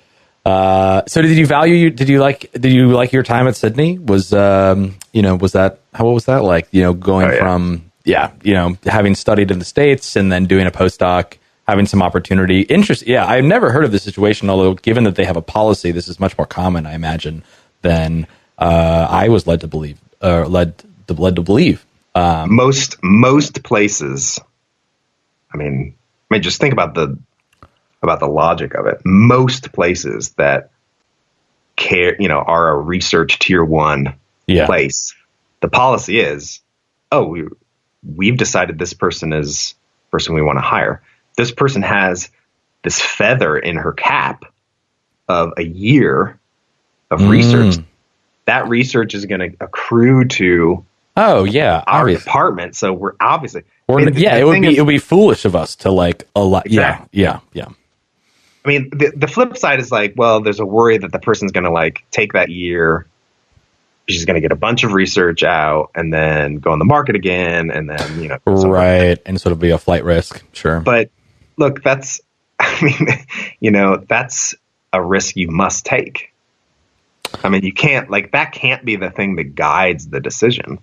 So did you like your time at Sydney? Was what was that like, going from, having studied in the States and then doing a postdoc, having some opportunity, interest. Yeah. I've never heard of this situation, although given that they have a policy, this is much more common, I imagine, than, I was led to believe. Most places, I mean, just think about the logic of it. Most places that are a research tier 1 place, the policy is, we've decided this person is the person we want to hire. This person has this feather in her cap of a year of research. That research is going to accrue to our department. So we're obviously, it would be foolish of us to like a lot. Exactly. Yeah. I mean, the flip side is like, well, there's a worry that the person's going to like take that year. She's going to get a bunch of research out and then go on the market again. And then, right. And sort of be a flight risk. Sure. But look, that's, I mean, that's a risk you must take. I mean, you can't, like, that can't be the thing that guides the decision.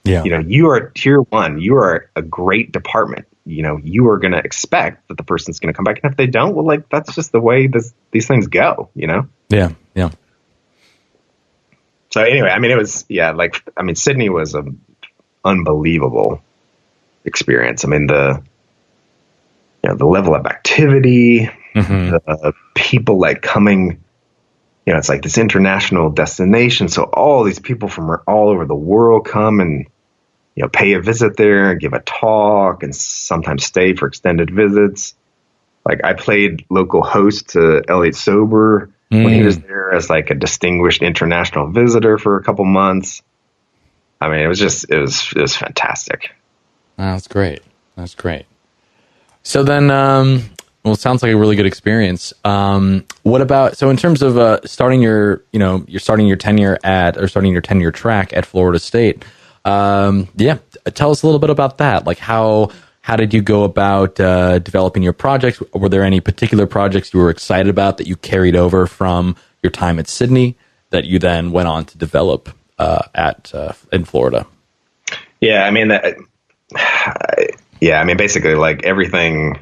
Yeah. You are tier one. You are a great department. You are going to expect that the person's going to come back. And if they don't, well, like, that's just the way these things go, Yeah. Yeah. So anyway, I mean, it was, Sydney was an unbelievable experience. I mean, the level of activity, the people like coming, it's like this international destination. So all these people from all over the world come and, pay a visit there and give a talk and sometimes stay for extended visits. Like I played local host to Elliot Sober when he was there as like a distinguished international visitor for a couple months. I mean, it was fantastic. That's great. So then, it sounds like a really good experience. What about, so in terms of starting your tenure track at Florida State? Tell us a little bit about that. Like how did you go about developing your projects? Were there any particular projects you were excited about that you carried over from your time at Sydney that you then went on to develop in Florida? Yeah, I mean, basically like everything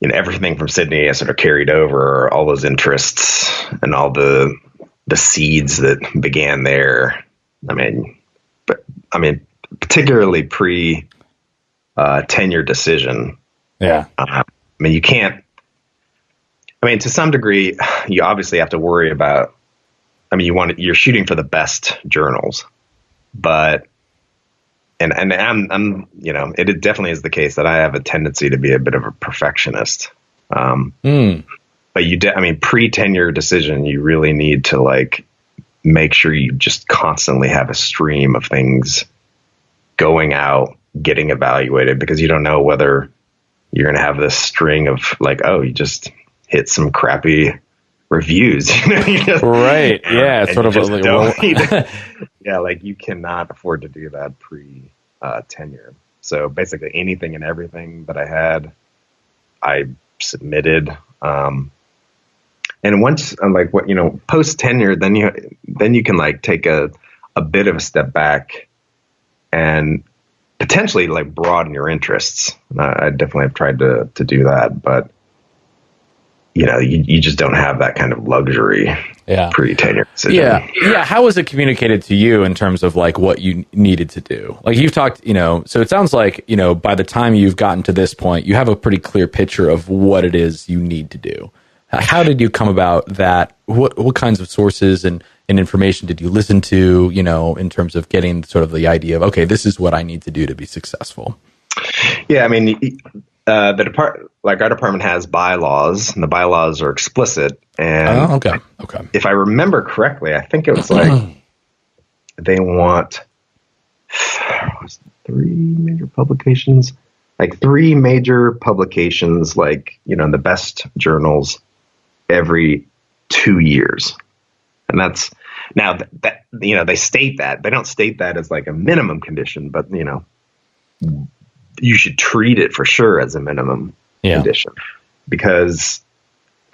from Sydney I sort of carried over, all those interests and all the seeds that began there. I mean, particularly pre tenure decision. Yeah. I mean, you can't. I mean, to some degree, you obviously have to worry about. I mean, you're shooting for the best journals, but and I'm it definitely is the case that I have a tendency to be a bit of a perfectionist. But pre-tenure decision, you really need to like make sure you just constantly have a stream of things going out, getting evaluated, because you don't know whether you're going to have this string of like, oh, you just hit some crappy reviews. Right. Yeah. It's sort of like you cannot afford to do that pre-tenure. So basically anything and everything that I had, I submitted. And once I'm like, post tenure, then you can like take a bit of a step back and potentially like broaden your interests. I definitely have tried to do that, but you just don't have that kind of luxury pre-tenure decision. Yeah. How was it communicated to you in terms of like what you needed to do? Like you've talked, so it sounds like, by the time you've gotten to this point, you have a pretty clear picture of what it is you need to do. How did you come about that? What kinds of sources and information did you listen to, in terms of getting sort of the idea of, okay, this is what I need to do to be successful? Yeah. I mean, our department has bylaws, and the bylaws are explicit. And okay. If I remember correctly, I think it was like they want three major publications, like in the best journals every 2 years. And that's now that they state that. They don't state that as like a minimum condition, but you should treat it for sure as a minimum condition, because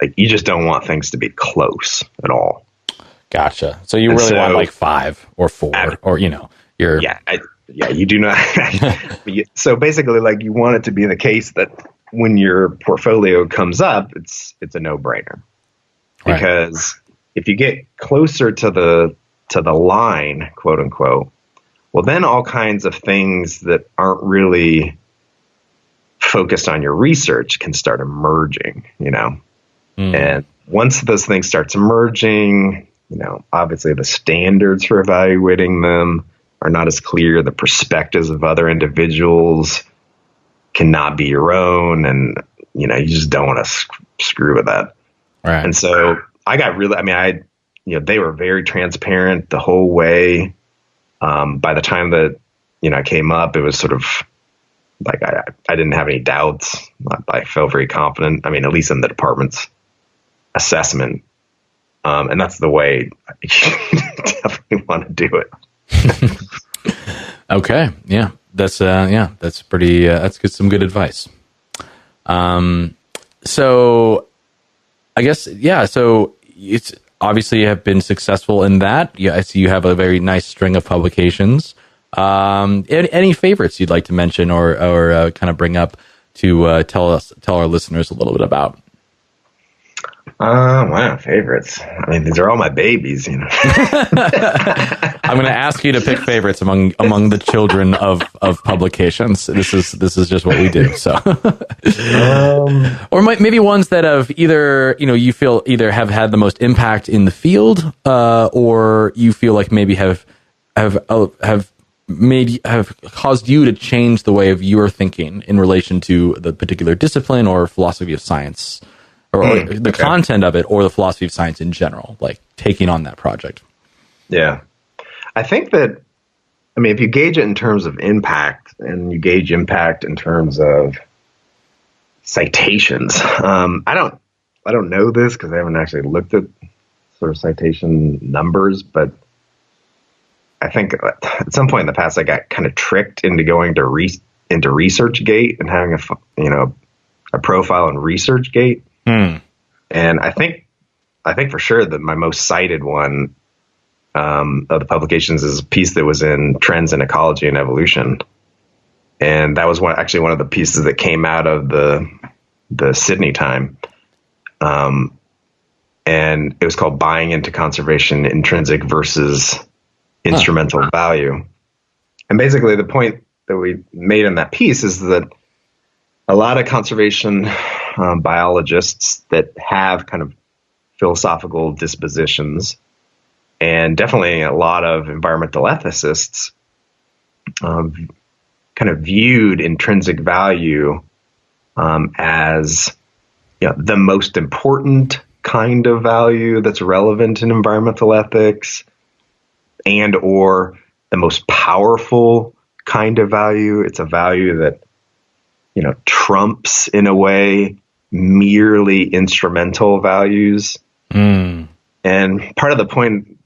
like you just don't want things to be close at all. Gotcha. So you really want like 5 or 4 or you're you do not. So basically, like you want it to be the case that when your portfolio comes up, it's a no-brainer, because if you get closer to the line, quote unquote, well, then all kinds of things that aren't really focused on your research can start emerging, and once those things starts emerging, obviously the standards for evaluating them are not as clear. The perspectives of other individuals cannot be your own. And, you just don't want to screw with that. Right. And so I got really, they were very transparent the whole way. By the time that, I came up, it was sort of like, I didn't have any doubts. I felt very confident. I mean, at least in the department's assessment. And that's the way you definitely want to do it. Okay. Yeah. That's pretty, that's good. Some good advice. So I guess, yeah, so it's obviously you have been successful in that. Yeah, I see you have a very nice string of publications. Any favorites you'd like to mention or kind of bring up to tell our listeners a little bit about? Wow, favorites. I mean, these are all my babies, you know. I'm going to ask you to pick favorites among the children of publications. This is just what we do. So, or maybe ones that have either, you know, you feel either have had the most impact in the field, or you feel like maybe have caused you to change the way of your thinking in relation to the particular discipline or philosophy of science. Or the content of it, or the philosophy of science in general, like taking on that project. Yeah. I think that, I mean, if you gauge it in terms of impact and you gauge impact in terms of citations, I don't know this because I haven't actually looked at sort of citation numbers, but I think at some point in the past, I got kind of tricked into going to into ResearchGate and having a profile in ResearchGate. And I think for sure that my most cited one of the publications is a piece that was in Trends in Ecology and Evolution, and that was one of the pieces that came out of the Sydney time, and it was called "Buying into Conservation: Intrinsic versus Instrumental Value." And basically, the point that we made in that piece is that a lot of conservation biologists that have kind of philosophical dispositions, and definitely a lot of environmental ethicists, kind of viewed intrinsic value as, you know, the most important kind of value that's relevant in environmental ethics, and or the most powerful kind of value. It's a value that, you know, trumps in a way merely instrumental values. And part of the point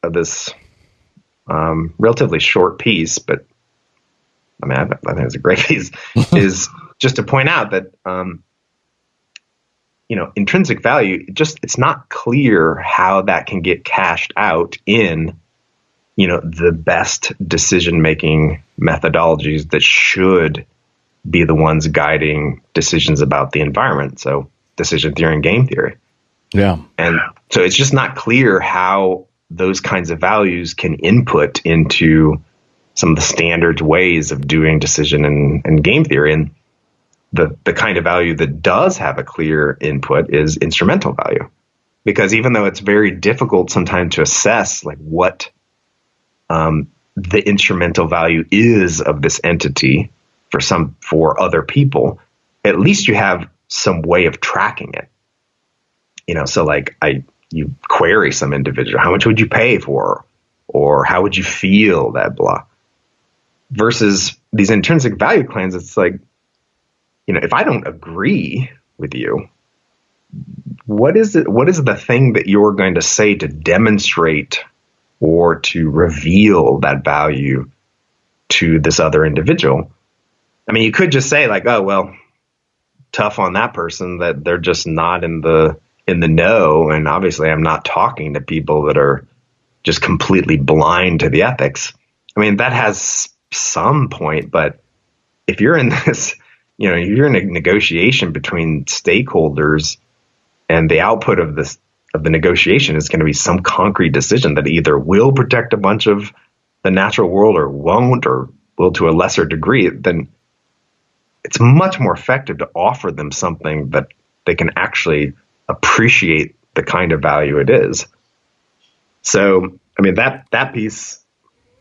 of this relatively short piece, but I mean, I think it's a great piece, is just to point out that, you know, intrinsic value, it's not clear how that can get cashed out in, you know, the best decision-making methodologies that should be the ones guiding decisions about the environment. So decision theory and game theory. Yeah. And so it's just not clear how those kinds of values can input into some of the standard ways of doing decision and game theory. And the kind of value that does have a clear input is instrumental value. Because even though it's very difficult sometimes to assess like what the instrumental value is of this entity for other people, at least you have some way of tracking it. You know, so like you query some individual, how much would you pay for, or how would you feel that blah, versus these intrinsic value claims. It's like, you know, if I don't agree with you, what is the thing that you're going to say to demonstrate or to reveal that value to this other individual? I mean, you could just say like, oh, well, tough on that person that they're just not in the know. And obviously I'm not talking to people that are just completely blind to the ethics. I mean, that has some point, but if you're in this, you know, you're in a negotiation between stakeholders and the output of the negotiation is going to be some concrete decision that either will protect a bunch of the natural world or won't, or will to a lesser degree, then it's much more effective to offer them something that they can actually appreciate the kind of value it is. So, I mean, that piece,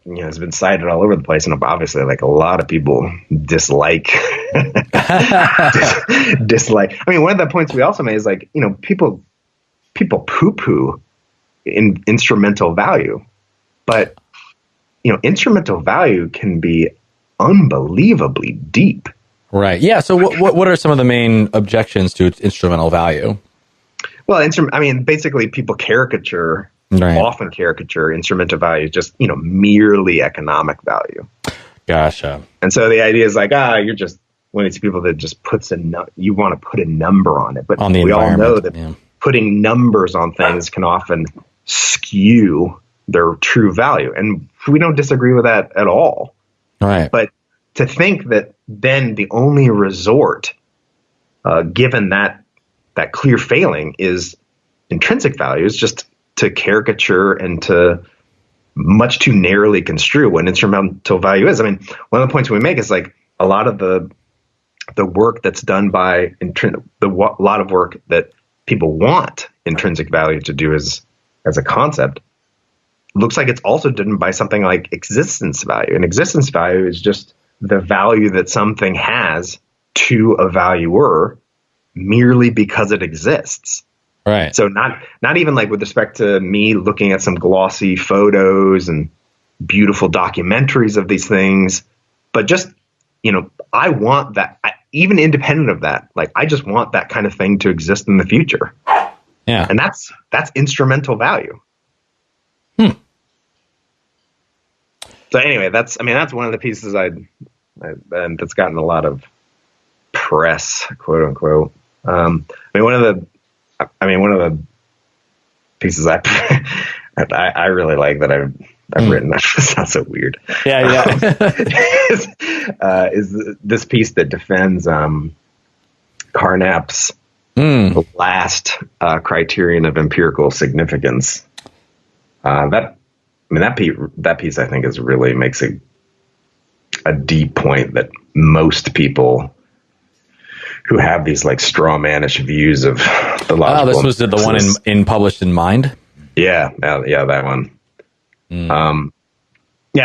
you know, has been cited all over the place, and obviously, like, a lot of people dislike. Dislike. I mean, one of the points we also made is like, you know, people poo-poo in instrumental value, but you know, instrumental value can be unbelievably deep. Right. Yeah. So what are some of the main objections to its instrumental value? Well, I mean, basically people often caricature instrumental value, just, you know, merely economic value. Gotcha. And so the idea is like, you're just when it's people that just you want to put a number on it, but On the we all know that yeah. putting numbers on things can often skew their true value. And we don't disagree with that at all. Right. But to think that then the only resort, given that clear failing, is intrinsic value, is just to caricature and to much too narrowly construe what instrumental value is. I mean, one of the points we make is like a lot of the work that's done by a lot of work that people want intrinsic value to do as a concept looks like it's also done by something like existence value. And existence value is just the value that something has to a valuer merely because it exists. Right. So not even like with respect to me looking at some glossy photos and beautiful documentaries of these things, but just, I want that, even independent of that, like I just want that kind of thing to exist in the future. Yeah. And that's instrumental value. So anyway, that's one of the pieces and that's gotten a lot of press, quote unquote. One of the pieces I really like that I've written. That sounds so weird. Yeah. Is this piece that defends Carnap's last criterion of empirical significance. That piece I think really makes a deep point that most people who have these like straw mannish views of the logical. Oh, this was the one in Published in Mind. Yeah, that one.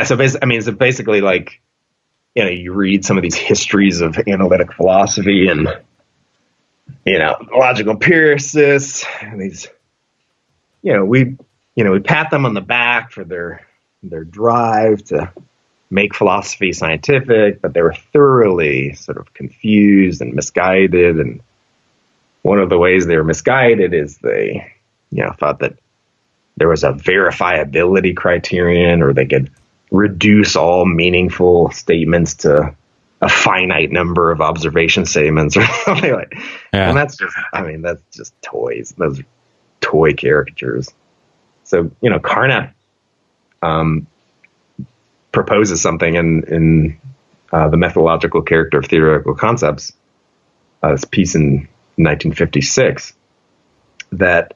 So basically, like, you read some of these histories of analytic philosophy and logical empiricists, and these, we pat them on the back for their drive to make philosophy scientific, but they were thoroughly sort of confused and misguided. And one of the ways they were misguided is they, thought that there was a verifiability criterion, or they could reduce all meaningful statements to a finite number of observation statements or something like that. Yeah. And that's just toys. Those are toy caricatures. So, Carnap proposes something in the methodological character of theoretical concepts, this piece in 1956, that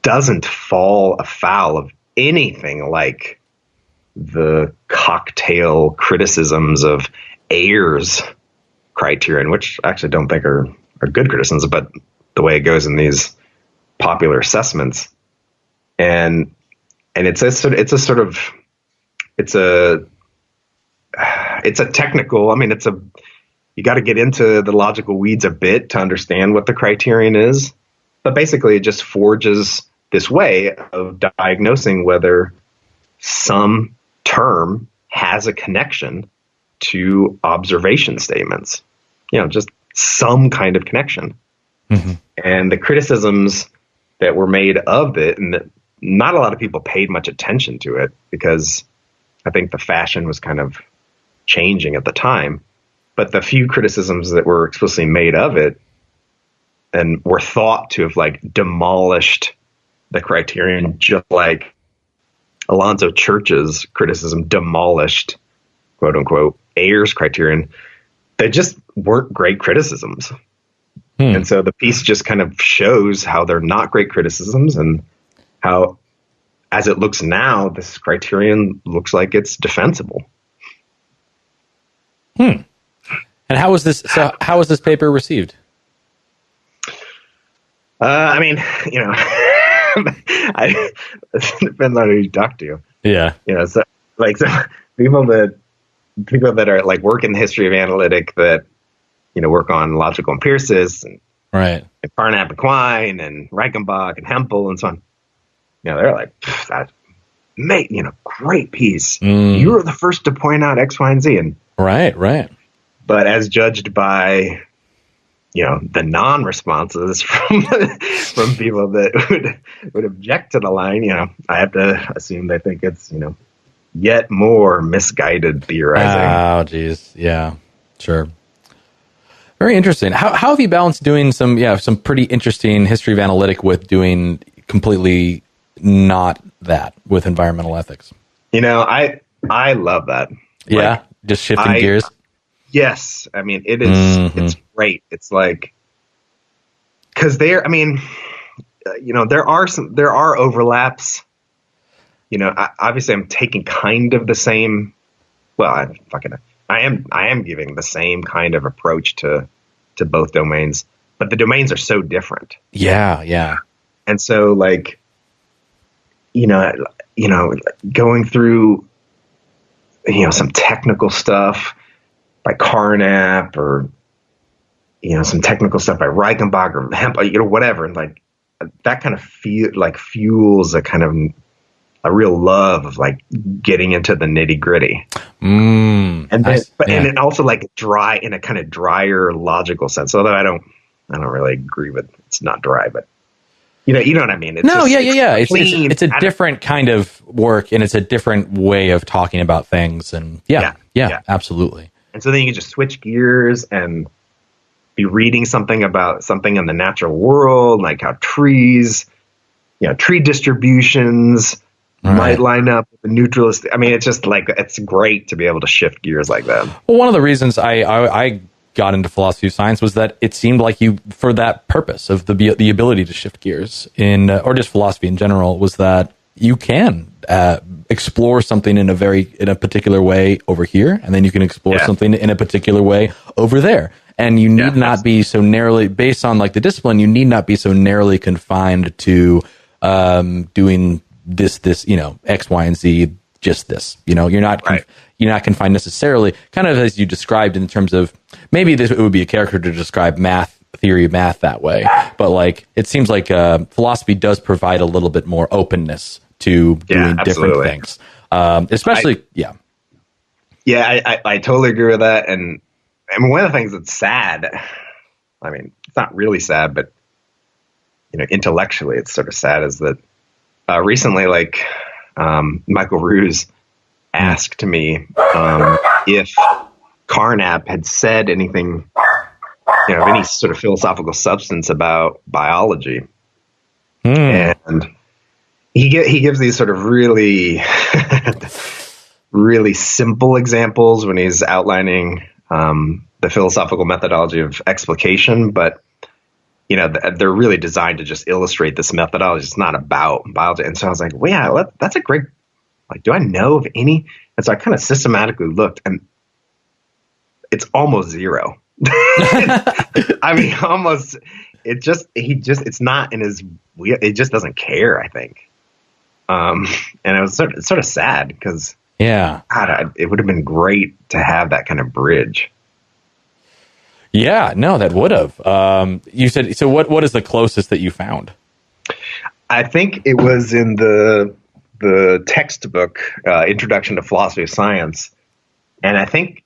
doesn't fall afoul of anything like the cocktail criticisms of Ayer's criterion, which I actually don't think are good criticisms, but the way it goes in these popular assessments. And it's a technical, you got to get into the logical weeds a bit to understand what the criterion is, but basically it just forges this way of diagnosing whether some term has a connection to observation statements, just some kind of connection. Mm-hmm. And the criticisms that were made of it, and that not a lot of people paid much attention to it because I think the fashion was kind of changing at the time, but the few criticisms that were explicitly made of it and were thought to have like demolished the criterion, just like Alonzo Church's criticism demolished, quote unquote, Ayer's criterion. They just weren't great criticisms. And so the piece just kind of shows how they're not great criticisms and how, as it looks now, this criterion looks like it's defensible. And how was this? So how was this paper received? It depends on who you talk to. Yeah. So people that are like work in the history of analytic that, work on logical empiricists and right. And Carnap and Quine and Reichenbach and Hempel and so on. They're like, that great piece. You were the first to point out X, Y, and Z. And right. But as judged by, the non-responses from people that would object to the line, I have to assume they think it's, yet more misguided theorizing. Oh, geez. Yeah, sure. Very interesting. How have you balanced doing some pretty interesting history of analytic with doing completely not that with environmental ethics? I love that. Yeah, just shifting gears. Yes, I mean it is. It's great. It's like because there are overlaps. Obviously I'm taking kind of the same. Well, I am giving the same kind of approach to both domains, but the domains are so different. Yeah. And so going through, some technical stuff by Carnap or, some technical stuff by Reichenbach or Hemp, whatever. And that kind of fuels a real love of getting into the nitty gritty. And then also dry in a kind of drier logical sense. Although I don't really agree with it's not dry, but you know what I mean? It's a different kind of work, and it's a different way of talking about things. And yeah, absolutely. And so then you can just switch gears and be reading something about something in the natural world, like how trees, tree distributions might line up with the neutralist. I mean, it's just it's great to be able to shift gears like that. Well, one of the reasons I got into philosophy of science was that it seemed like you, for that purpose of the ability to shift gears or just philosophy in general, was that you can explore something in a particular way over here, and then you can explore something in a particular way over there. And you need not be so narrowly, based on the discipline, you need not be so narrowly confined to doing this, X, Y, and Z, just this. You're not confined necessarily, kind of as you described in terms of maybe it would be a character to describe theory of math that way. But it seems like philosophy does provide a little bit more openness to doing different things. Especially, I totally agree with that. And I mean, one of the things that's sad, I mean, it's not really sad, but intellectually it's sort of sad, is that recently, Michael Ruse asked me if Carnap had said anything, of any sort of philosophical substance about biology. And he gives these sort of really, really simple examples when he's outlining the philosophical methodology of explication, but they're really designed to just illustrate this methodology. It's not about biology. And so I was like, well, yeah, that's a great, do I know of any? And so I kind of systematically looked, and it's almost zero. I mean, almost, it's not in his, it just doesn't care, I think. And it was sort of sad because God, it would have been great to have that kind of bridge. Yeah, no, that would have. You said, so what is the closest that you found? I think it was in the textbook, Introduction to Philosophy of Science. And I think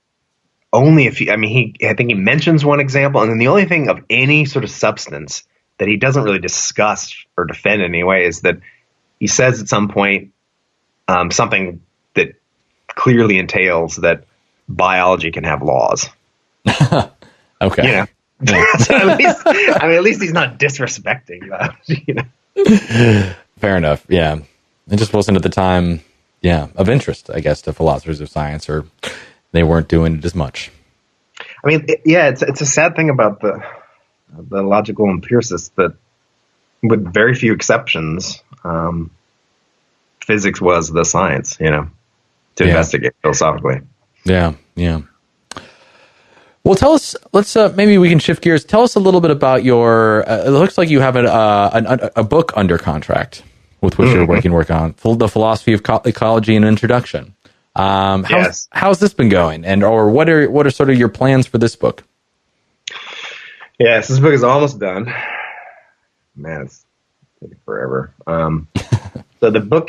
only I think he mentions one example. And then the only thing of any sort of substance that he doesn't really discuss or defend in any way is that he says at some point something that clearly entails that biology can have laws. Okay. So at least he's not disrespecting that. Fair enough. Yeah. It just wasn't at the time, of interest, I guess, to philosophers of science, or they weren't doing it as much. I mean, it's a sad thing about the logical empiricists that, with very few exceptions, physics was the science, to investigate philosophically. Yeah. Well, tell us, maybe we can shift gears. Tell us a little bit about your, it looks like you have a book under contract with which you're working on, The Philosophy of Ecology and Introduction. How's this been going? Or what are sort of your plans for this book? Yes, this book is almost done. Man, it's taking forever. So the book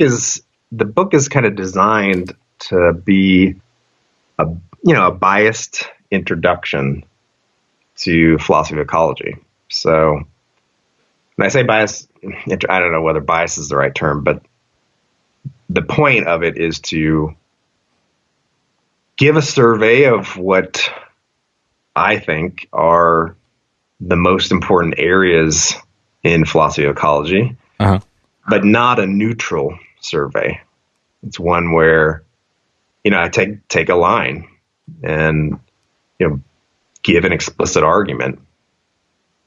is kind of designed to be a biased introduction to philosophy of ecology. So when I say bias, I don't know whether bias is the right term, but the point of it is to give a survey of what I think, are the most important areas in philosophy of ecology, but not a neutral survey. It's one where, I take a line and, give an explicit argument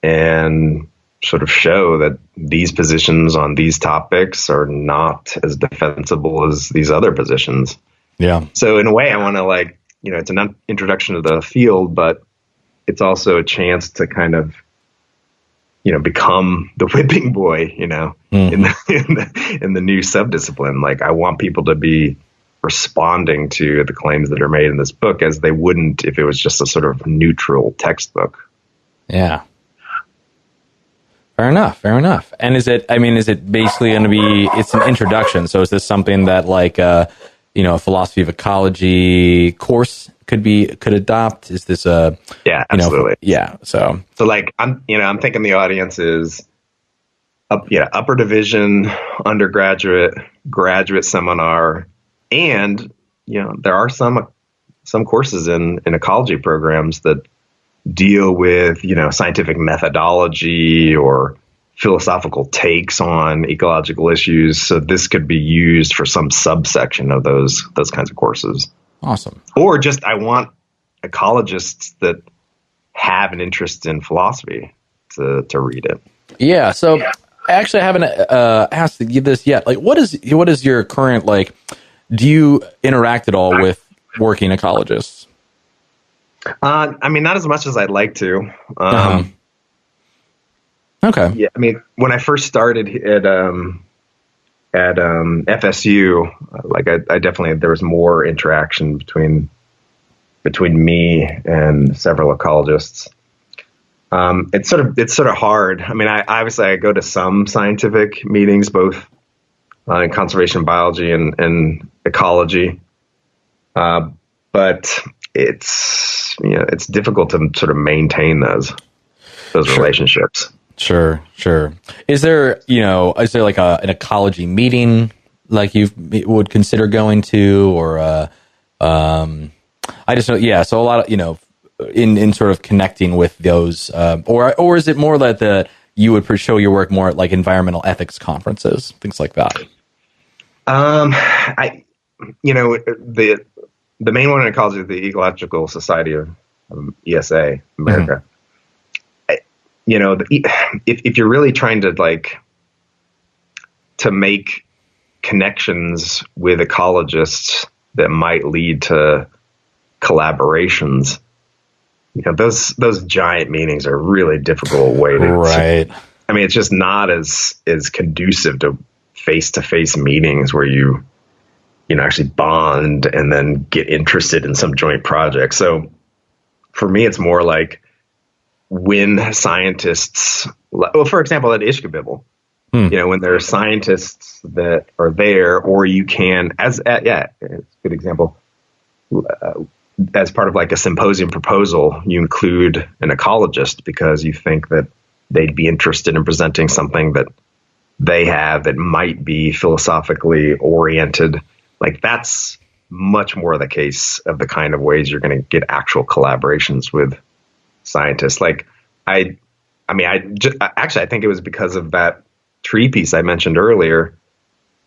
and sort of show that these positions on these topics are not as defensible as these other positions. Yeah. So in a way, I want to it's an introduction to the field, but it's also a chance to kind of, become the whipping boy, in the new subdiscipline. Like, I want people to be responding to the claims that are made in this book as they wouldn't if it was just a sort of neutral textbook. Yeah. Fair enough. And is it basically going to be, it's an introduction. So is this something that a philosophy of ecology course could adopt? Is this yeah, absolutely. So I'm thinking the audience is upper division, undergraduate, graduate seminar. And, there are some courses in ecology programs that deal with, scientific methodology or philosophical takes on ecological issues. So this could be used for some subsection of those kinds of courses. Awesome. Or just, I want ecologists that have an interest in philosophy to read it. Yeah. So actually, I haven't asked you this yet. What is your current, do you interact at all with working ecologists? Not as much as I'd like to. Okay. Yeah, when I first started at FSU, I definitely, there was more interaction between me and several ecologists. It's sort of hard. I go to some scientific meetings, both in conservation biology and ecology, but it's difficult to sort of maintain those relationships. Sure. Is there an ecology meeting you would consider going to, or I just know, so a lot of, in sort of connecting with those, or is it more that you would show your work more at environmental ethics conferences, things like that? The main one in ecology is the Ecological Society of ESA, America. If you're really trying to make connections with ecologists that might lead to collaborations, those giant meetings are a really difficult way to. Right. It's just not as conducive to face-to-face meetings where you actually bond and then get interested in some joint project. So for me, it's more when scientists, for example, at Ishkabibble, when there are scientists that are there, or you can, it's a good example, as part of a symposium proposal, you include an ecologist because you think that they'd be interested in presenting something that they have that might be philosophically oriented. That's much more the case of the kind of ways you're going to get actual collaborations with scientists. I think it was because of that tree piece I mentioned earlier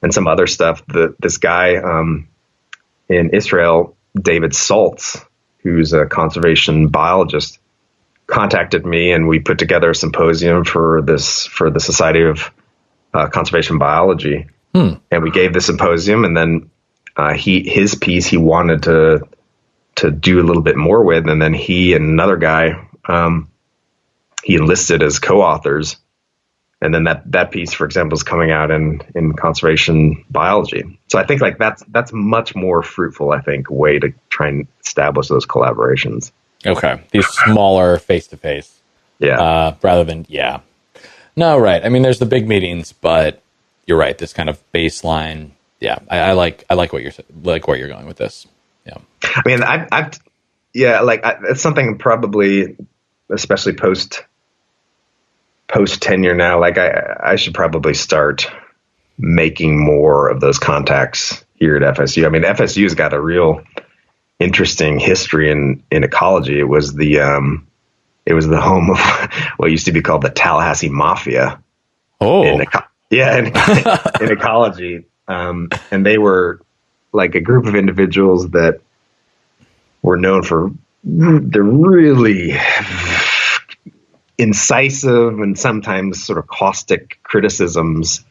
and some other stuff that this guy in Israel, David Saltz, who's a conservation biologist, contacted me, and we put together a symposium for the Society of Conservation Biology. And we gave the symposium, and then his piece he wanted to do a little bit more with, and then he and another guy he enlisted as co-authors, and then that piece, for example, is coming out in conservation biology. So I think that's much more fruitful, way to try and establish those collaborations. Okay, these smaller face-to-face, rather than no, right. There's the big meetings, but you're right. This kind of baseline. Yeah, I like what you're going with this. Yeah, it's something probably, especially post tenure now. I should probably start making more of those contacts here at FSU. FSU's got a real interesting history in ecology. It was the home of what used to be called the Tallahassee Mafia. Oh, in ecology, and they were like a group of individuals that were known for the really incisive and sometimes sort of caustic criticisms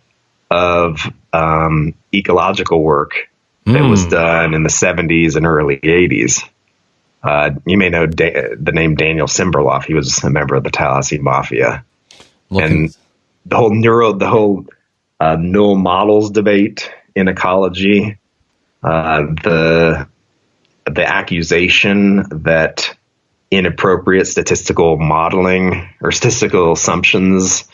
of ecological work that was done in the 70s and early 80s. You may know the name Daniel Simberloff. He was a member of the Tallahassee Mafia. And the whole null models debate in ecology, the accusation that inappropriate statistical modeling or statistical assumptions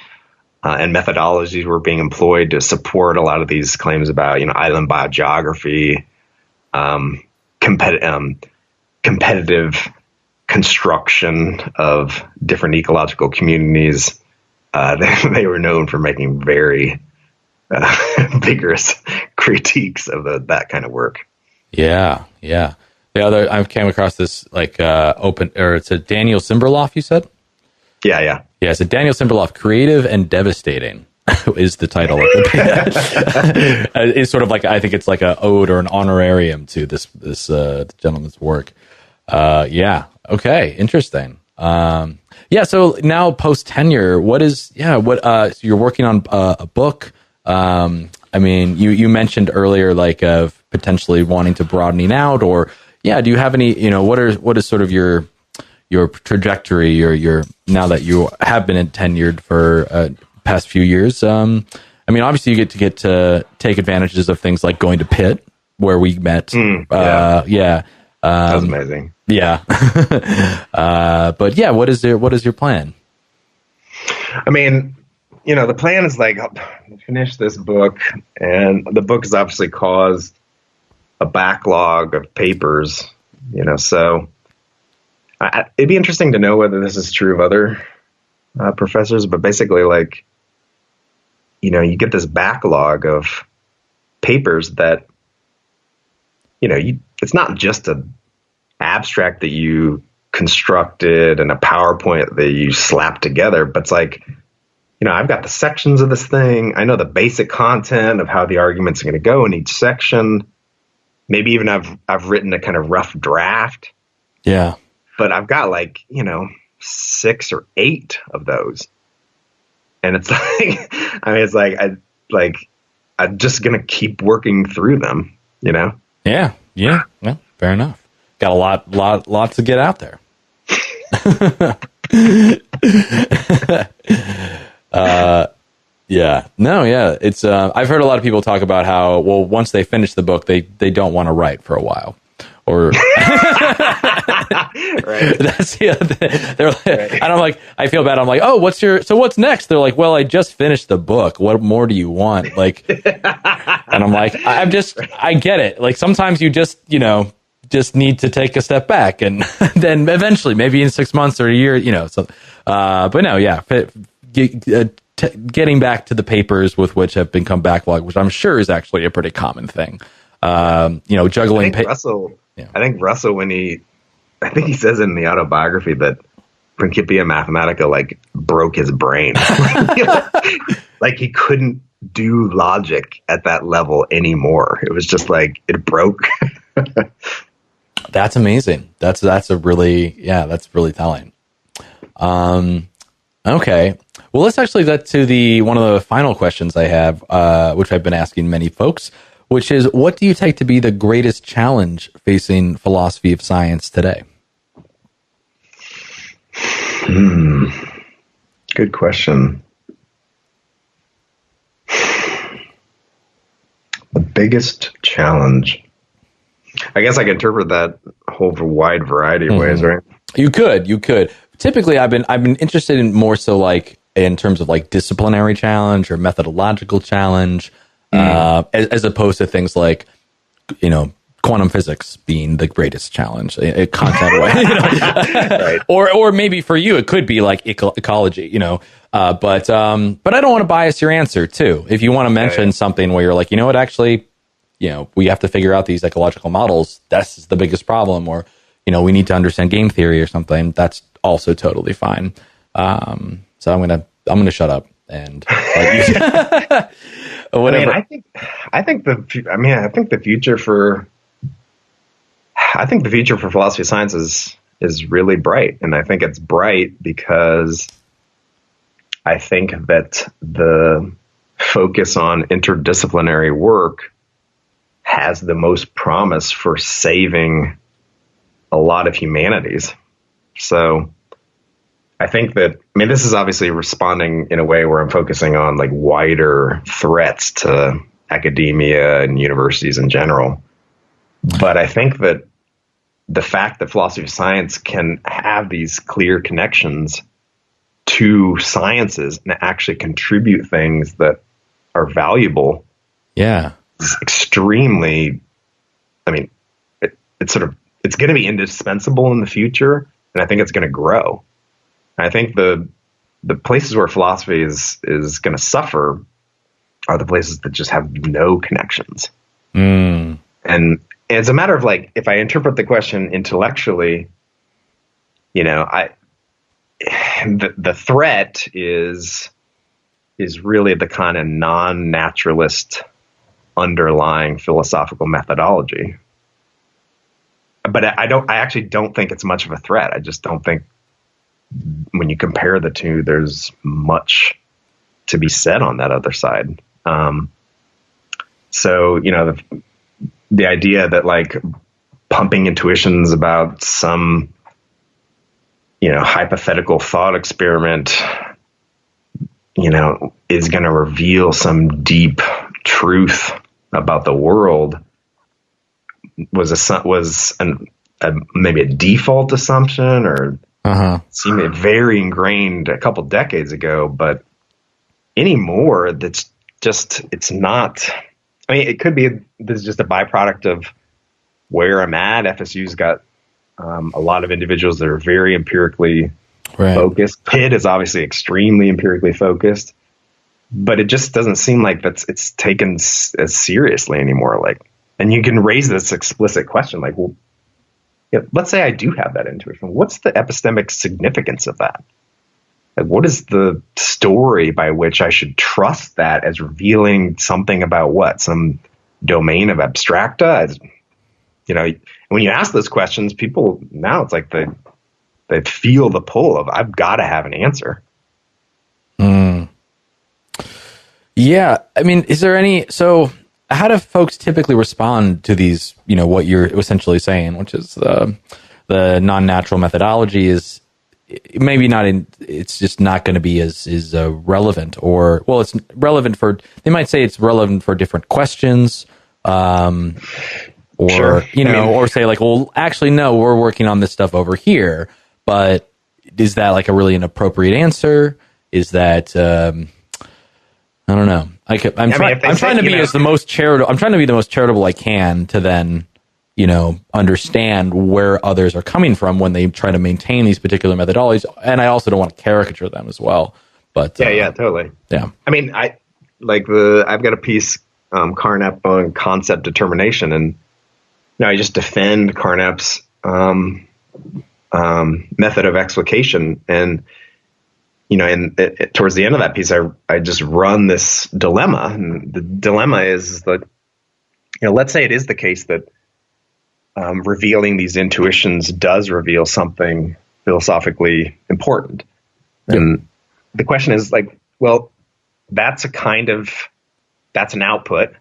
and methodologies were being employed to support a lot of these claims about, island biogeography, competitive construction of different ecological communities. They were known for making very vigorous critiques of that kind of work. Yeah. I came across this it's a Daniel Simberloff, you said? Yeah. Yeah, so Daniel Simberloff, Creative and Devastating is the title of it. It's sort of like, I think it's like an ode or an honorarium to this gentleman's work. Yeah. Okay. Interesting. So now post tenure, so you're working on a book. You mentioned earlier, like, of potentially wanting to broadening out, or, do you have any, what is sort of your trajectory, your now that you have been tenured for past few years? Obviously you get to take advantages of things like going to Pitt, where we met. That was amazing. Yeah. But yeah, what is your plan? The plan is like, I'll finish this book, and the book has obviously caused a backlog of papers, so it'd be interesting to know whether this is true of other professors, but basically, like, you get this backlog of papers that, it's not just an abstract that you constructed and a PowerPoint that you slapped together, but it's like, I've got the sections of this thing. I know the basic content of how the arguments are going to go in each section. Maybe even I've written a kind of rough draft. Yeah. But I've got 6 or 8 of those. And it's I'm just going to keep working through them, Yeah. Well, fair enough. Got a lot to get out there. It's I've heard a lot of people talk about how, well, once they finish the book, they don't want to write for a while, or right. That's they're like, right. And I'm like, I feel bad. I'm like, oh, what's next? They're like, well, I just finished the book. What more do you want? Like, and I'm like, I get it. Like, sometimes you just need to take a step back, and then eventually, maybe in 6 months or a year, but no, yeah. Getting back to the papers with which have become backlog, which I'm sure is actually a pretty common thing. Juggling. I think Russell, I think he says in the autobiography that Principia Mathematica broke his brain. Like, he couldn't do logic at that level anymore. It was just like it broke. That's amazing. That's really telling. Okay. Well, let's actually get to one of the final questions I have, which I've been asking many folks, which is, what do you take to be the greatest challenge facing philosophy of science today? Good question. The biggest challenge. I guess I can interpret that a whole wide variety of ways, right? You could. Typically, I've been interested in more so like in terms of like disciplinary challenge or methodological challenge, as opposed to things like, quantum physics being the greatest challenge, content way, Right. or maybe for you it could be like ecology, but I don't want to bias your answer too. If you want to mention something where you're like, actually, we have to figure out these ecological models. That's the biggest problem, or, we need to understand game theory or something. That's also totally fine. So I'm gonna shut up and whatever. I think the future for philosophy of science is really bright, and I think it's bright because I think that the focus on interdisciplinary work has the most promise for saving a lot of humanities. So I think that, this is obviously responding in a way where I'm focusing on like wider threats to academia and universities in general. But I think that the fact that philosophy of science can have these clear connections to sciences and actually contribute things that are valuable. Yeah. Is extremely, it's going to be indispensable in the future. And I think it's going to grow. I think the places where philosophy is going to suffer are the places that just have no connections. And it's a matter of like, if I interpret the question intellectually, the threat is really the kind of non-naturalist underlying philosophical methodology. But I actually don't think it's much of a threat. I just don't think when you compare the two, there's much to be said on that other side. So, the idea that like pumping intuitions about some, hypothetical thought experiment, is going to reveal some deep truth about the world was maybe a default assumption, or seemed very ingrained a couple decades ago, but anymore, it's not. It could be this is just a byproduct of where I'm at. FSU's got a lot of individuals that are very empirically focused. Pitt is obviously extremely empirically focused, but it just doesn't seem like it's taken as seriously anymore. Like, and you can raise this explicit question, like, well, let's say I do have that intuition. What's the epistemic significance of that? Like, what is the story by which I should trust that as revealing something about what? Some domain of abstracta? When you ask those questions, people now it's like they feel the pull of, I've got to have an answer. Yeah. Is there so how do folks typically respond to these, what you're essentially saying, which is the non-natural methodology is maybe not it's just not going to be as relevant, or, well, it's relevant they might say it's relevant for different questions, or, sure. Or say like, well, actually, no, we're working on this stuff over here, but is that like a really inappropriate answer? Is that, I don't know. I'm trying to be the most charitable I can to then, understand where others are coming from when they try to maintain these particular methodologies. And I also don't want to caricature them as well. But yeah, totally. Yeah. I've got a piece, Carnap, on concept determination, and I just defend Carnap's method of explication. And towards the end of that piece, I just run this dilemma, and the dilemma is that, let's say it is the case that revealing these intuitions does reveal something philosophically important. Yep. And the question is like, well, that's an output.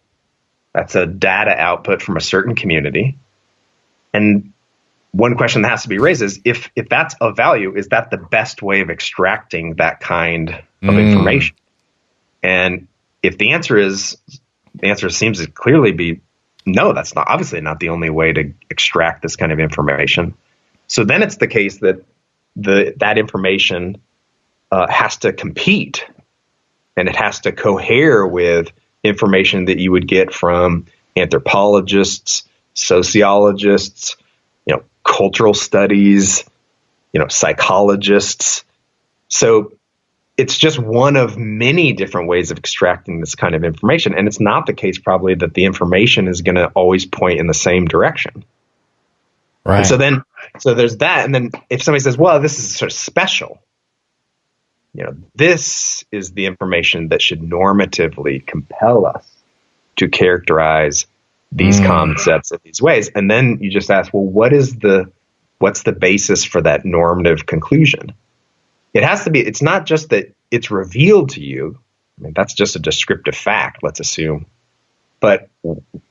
That's a data output from a certain community. And one question that has to be raised is, if that's of value, is that the best way of extracting that kind of information? And if the answer seems to clearly be no, that's obviously not the only way to extract this kind of information. So then it's the case that that information has to compete, and it has to cohere with information that you would get from anthropologists, sociologists, cultural studies, psychologists. So it's just one of many different ways of extracting this kind of information. And it's not the case probably that the information is going to always point in the same direction. Right. And so there's that. And then if somebody says, well, this is sort of special, this is the information that should normatively compel us to characterize these concepts in these ways. And then you just ask, well, what's the basis for that normative conclusion? It has to be, it's not just that it's revealed to you. I mean, that's just a descriptive fact, let's assume. But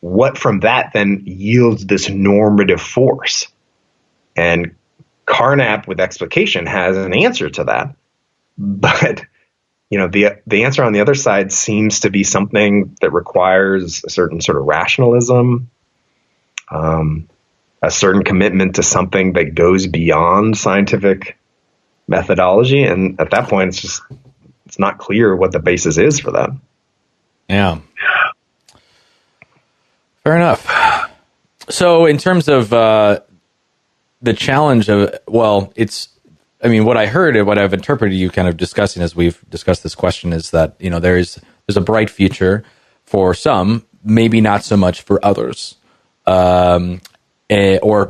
what from that then yields this normative force? And Carnap with explication has an answer to that. But, the answer on the other side seems to be something that requires a certain sort of rationalism, a certain commitment to something that goes beyond scientific methodology. And at that point, it's not clear what the basis is for that. Yeah. Fair enough. So in terms of the challenge of, what I heard and what I've interpreted you kind of discussing as we've discussed this question is that, there's a bright future for some, maybe not so much for others, or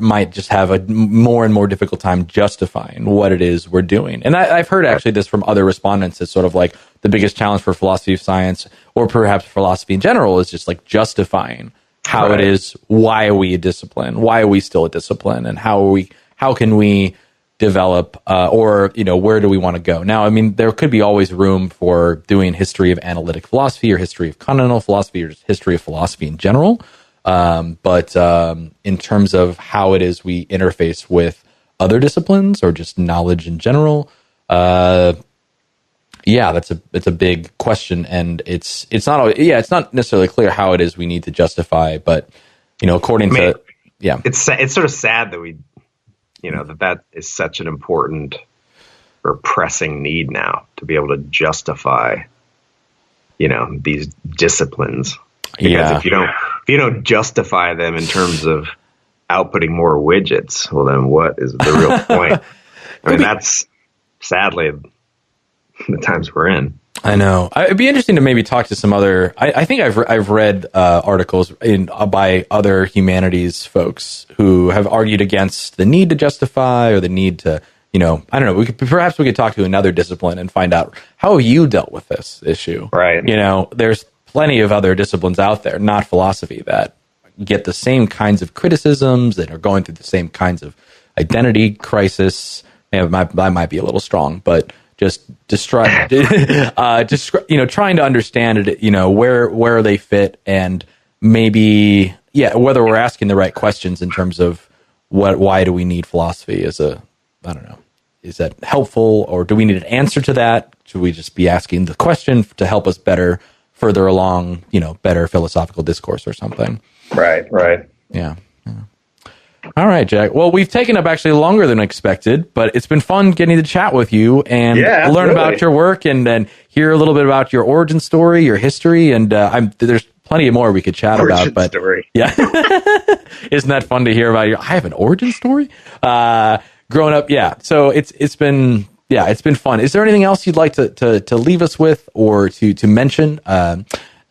might just have a more and more difficult time justifying what it is we're doing. And I've heard actually this from other respondents. It's sort of like the biggest challenge for philosophy of science, or perhaps philosophy in general, is just like justifying how it is, why are we a discipline? Why are we still a discipline? And how can we develop, where do we want to go? Now, I mean, there could be always room for doing history of analytic philosophy or history of continental philosophy or just history of philosophy in general. But in terms of how it is we interface with other disciplines or just knowledge in general, it's a big question, and it's not necessarily clear how it is we need to justify, but it's sort of sad that we, that is such an important or pressing need now to be able to justify, these disciplines. Because if you don't justify them in terms of outputting more widgets, well, then what is the real point? I mean, that's sadly the times we're in. I know. It'd be interesting to maybe talk to some other. I think I've read articles by other humanities folks who have argued against the need to justify or the need to, I don't know. Perhaps we could talk to another discipline and find out how you dealt with this issue. Right. There's plenty of other disciplines out there, not philosophy, that get the same kinds of criticisms, that are going through the same kinds of identity crisis. That might be a little strong, but just trying to understand it, where they fit, and maybe, whether we're asking the right questions in terms of why do we need philosophy I don't know, is that helpful, or do we need an answer to that? Should we just be asking the question to help us further along, better philosophical discourse or something? Right. Yeah. All right, Jack. Well, we've taken up actually longer than expected, but it's been fun getting to chat with you and learn about your work and then hear a little bit about your origin story, your history, and there's plenty more we could chat about. But story. Yeah, isn't that fun to hear about? I have an origin story. Growing up, yeah. So it's been fun. Is there anything else you'd like to leave us with, or to mention?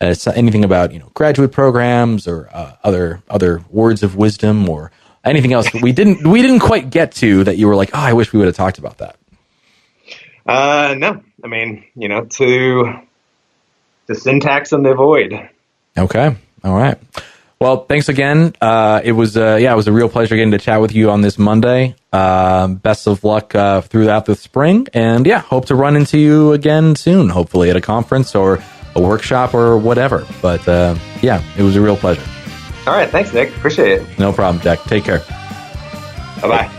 Anything about graduate programs or other words of wisdom, or anything else that we didn't quite get to that you were like, oh, I wish we would have talked about that? No, I mean, to syntax and the void. Okay. All right. Well, thanks again. It was a real pleasure getting to chat with you on this Monday. Best of luck throughout the spring, and hope to run into you again soon, hopefully at a conference or a workshop or whatever. But it was a real pleasure. All right. Thanks, Nick. Appreciate it. No problem, Jack. Take care. Bye-bye.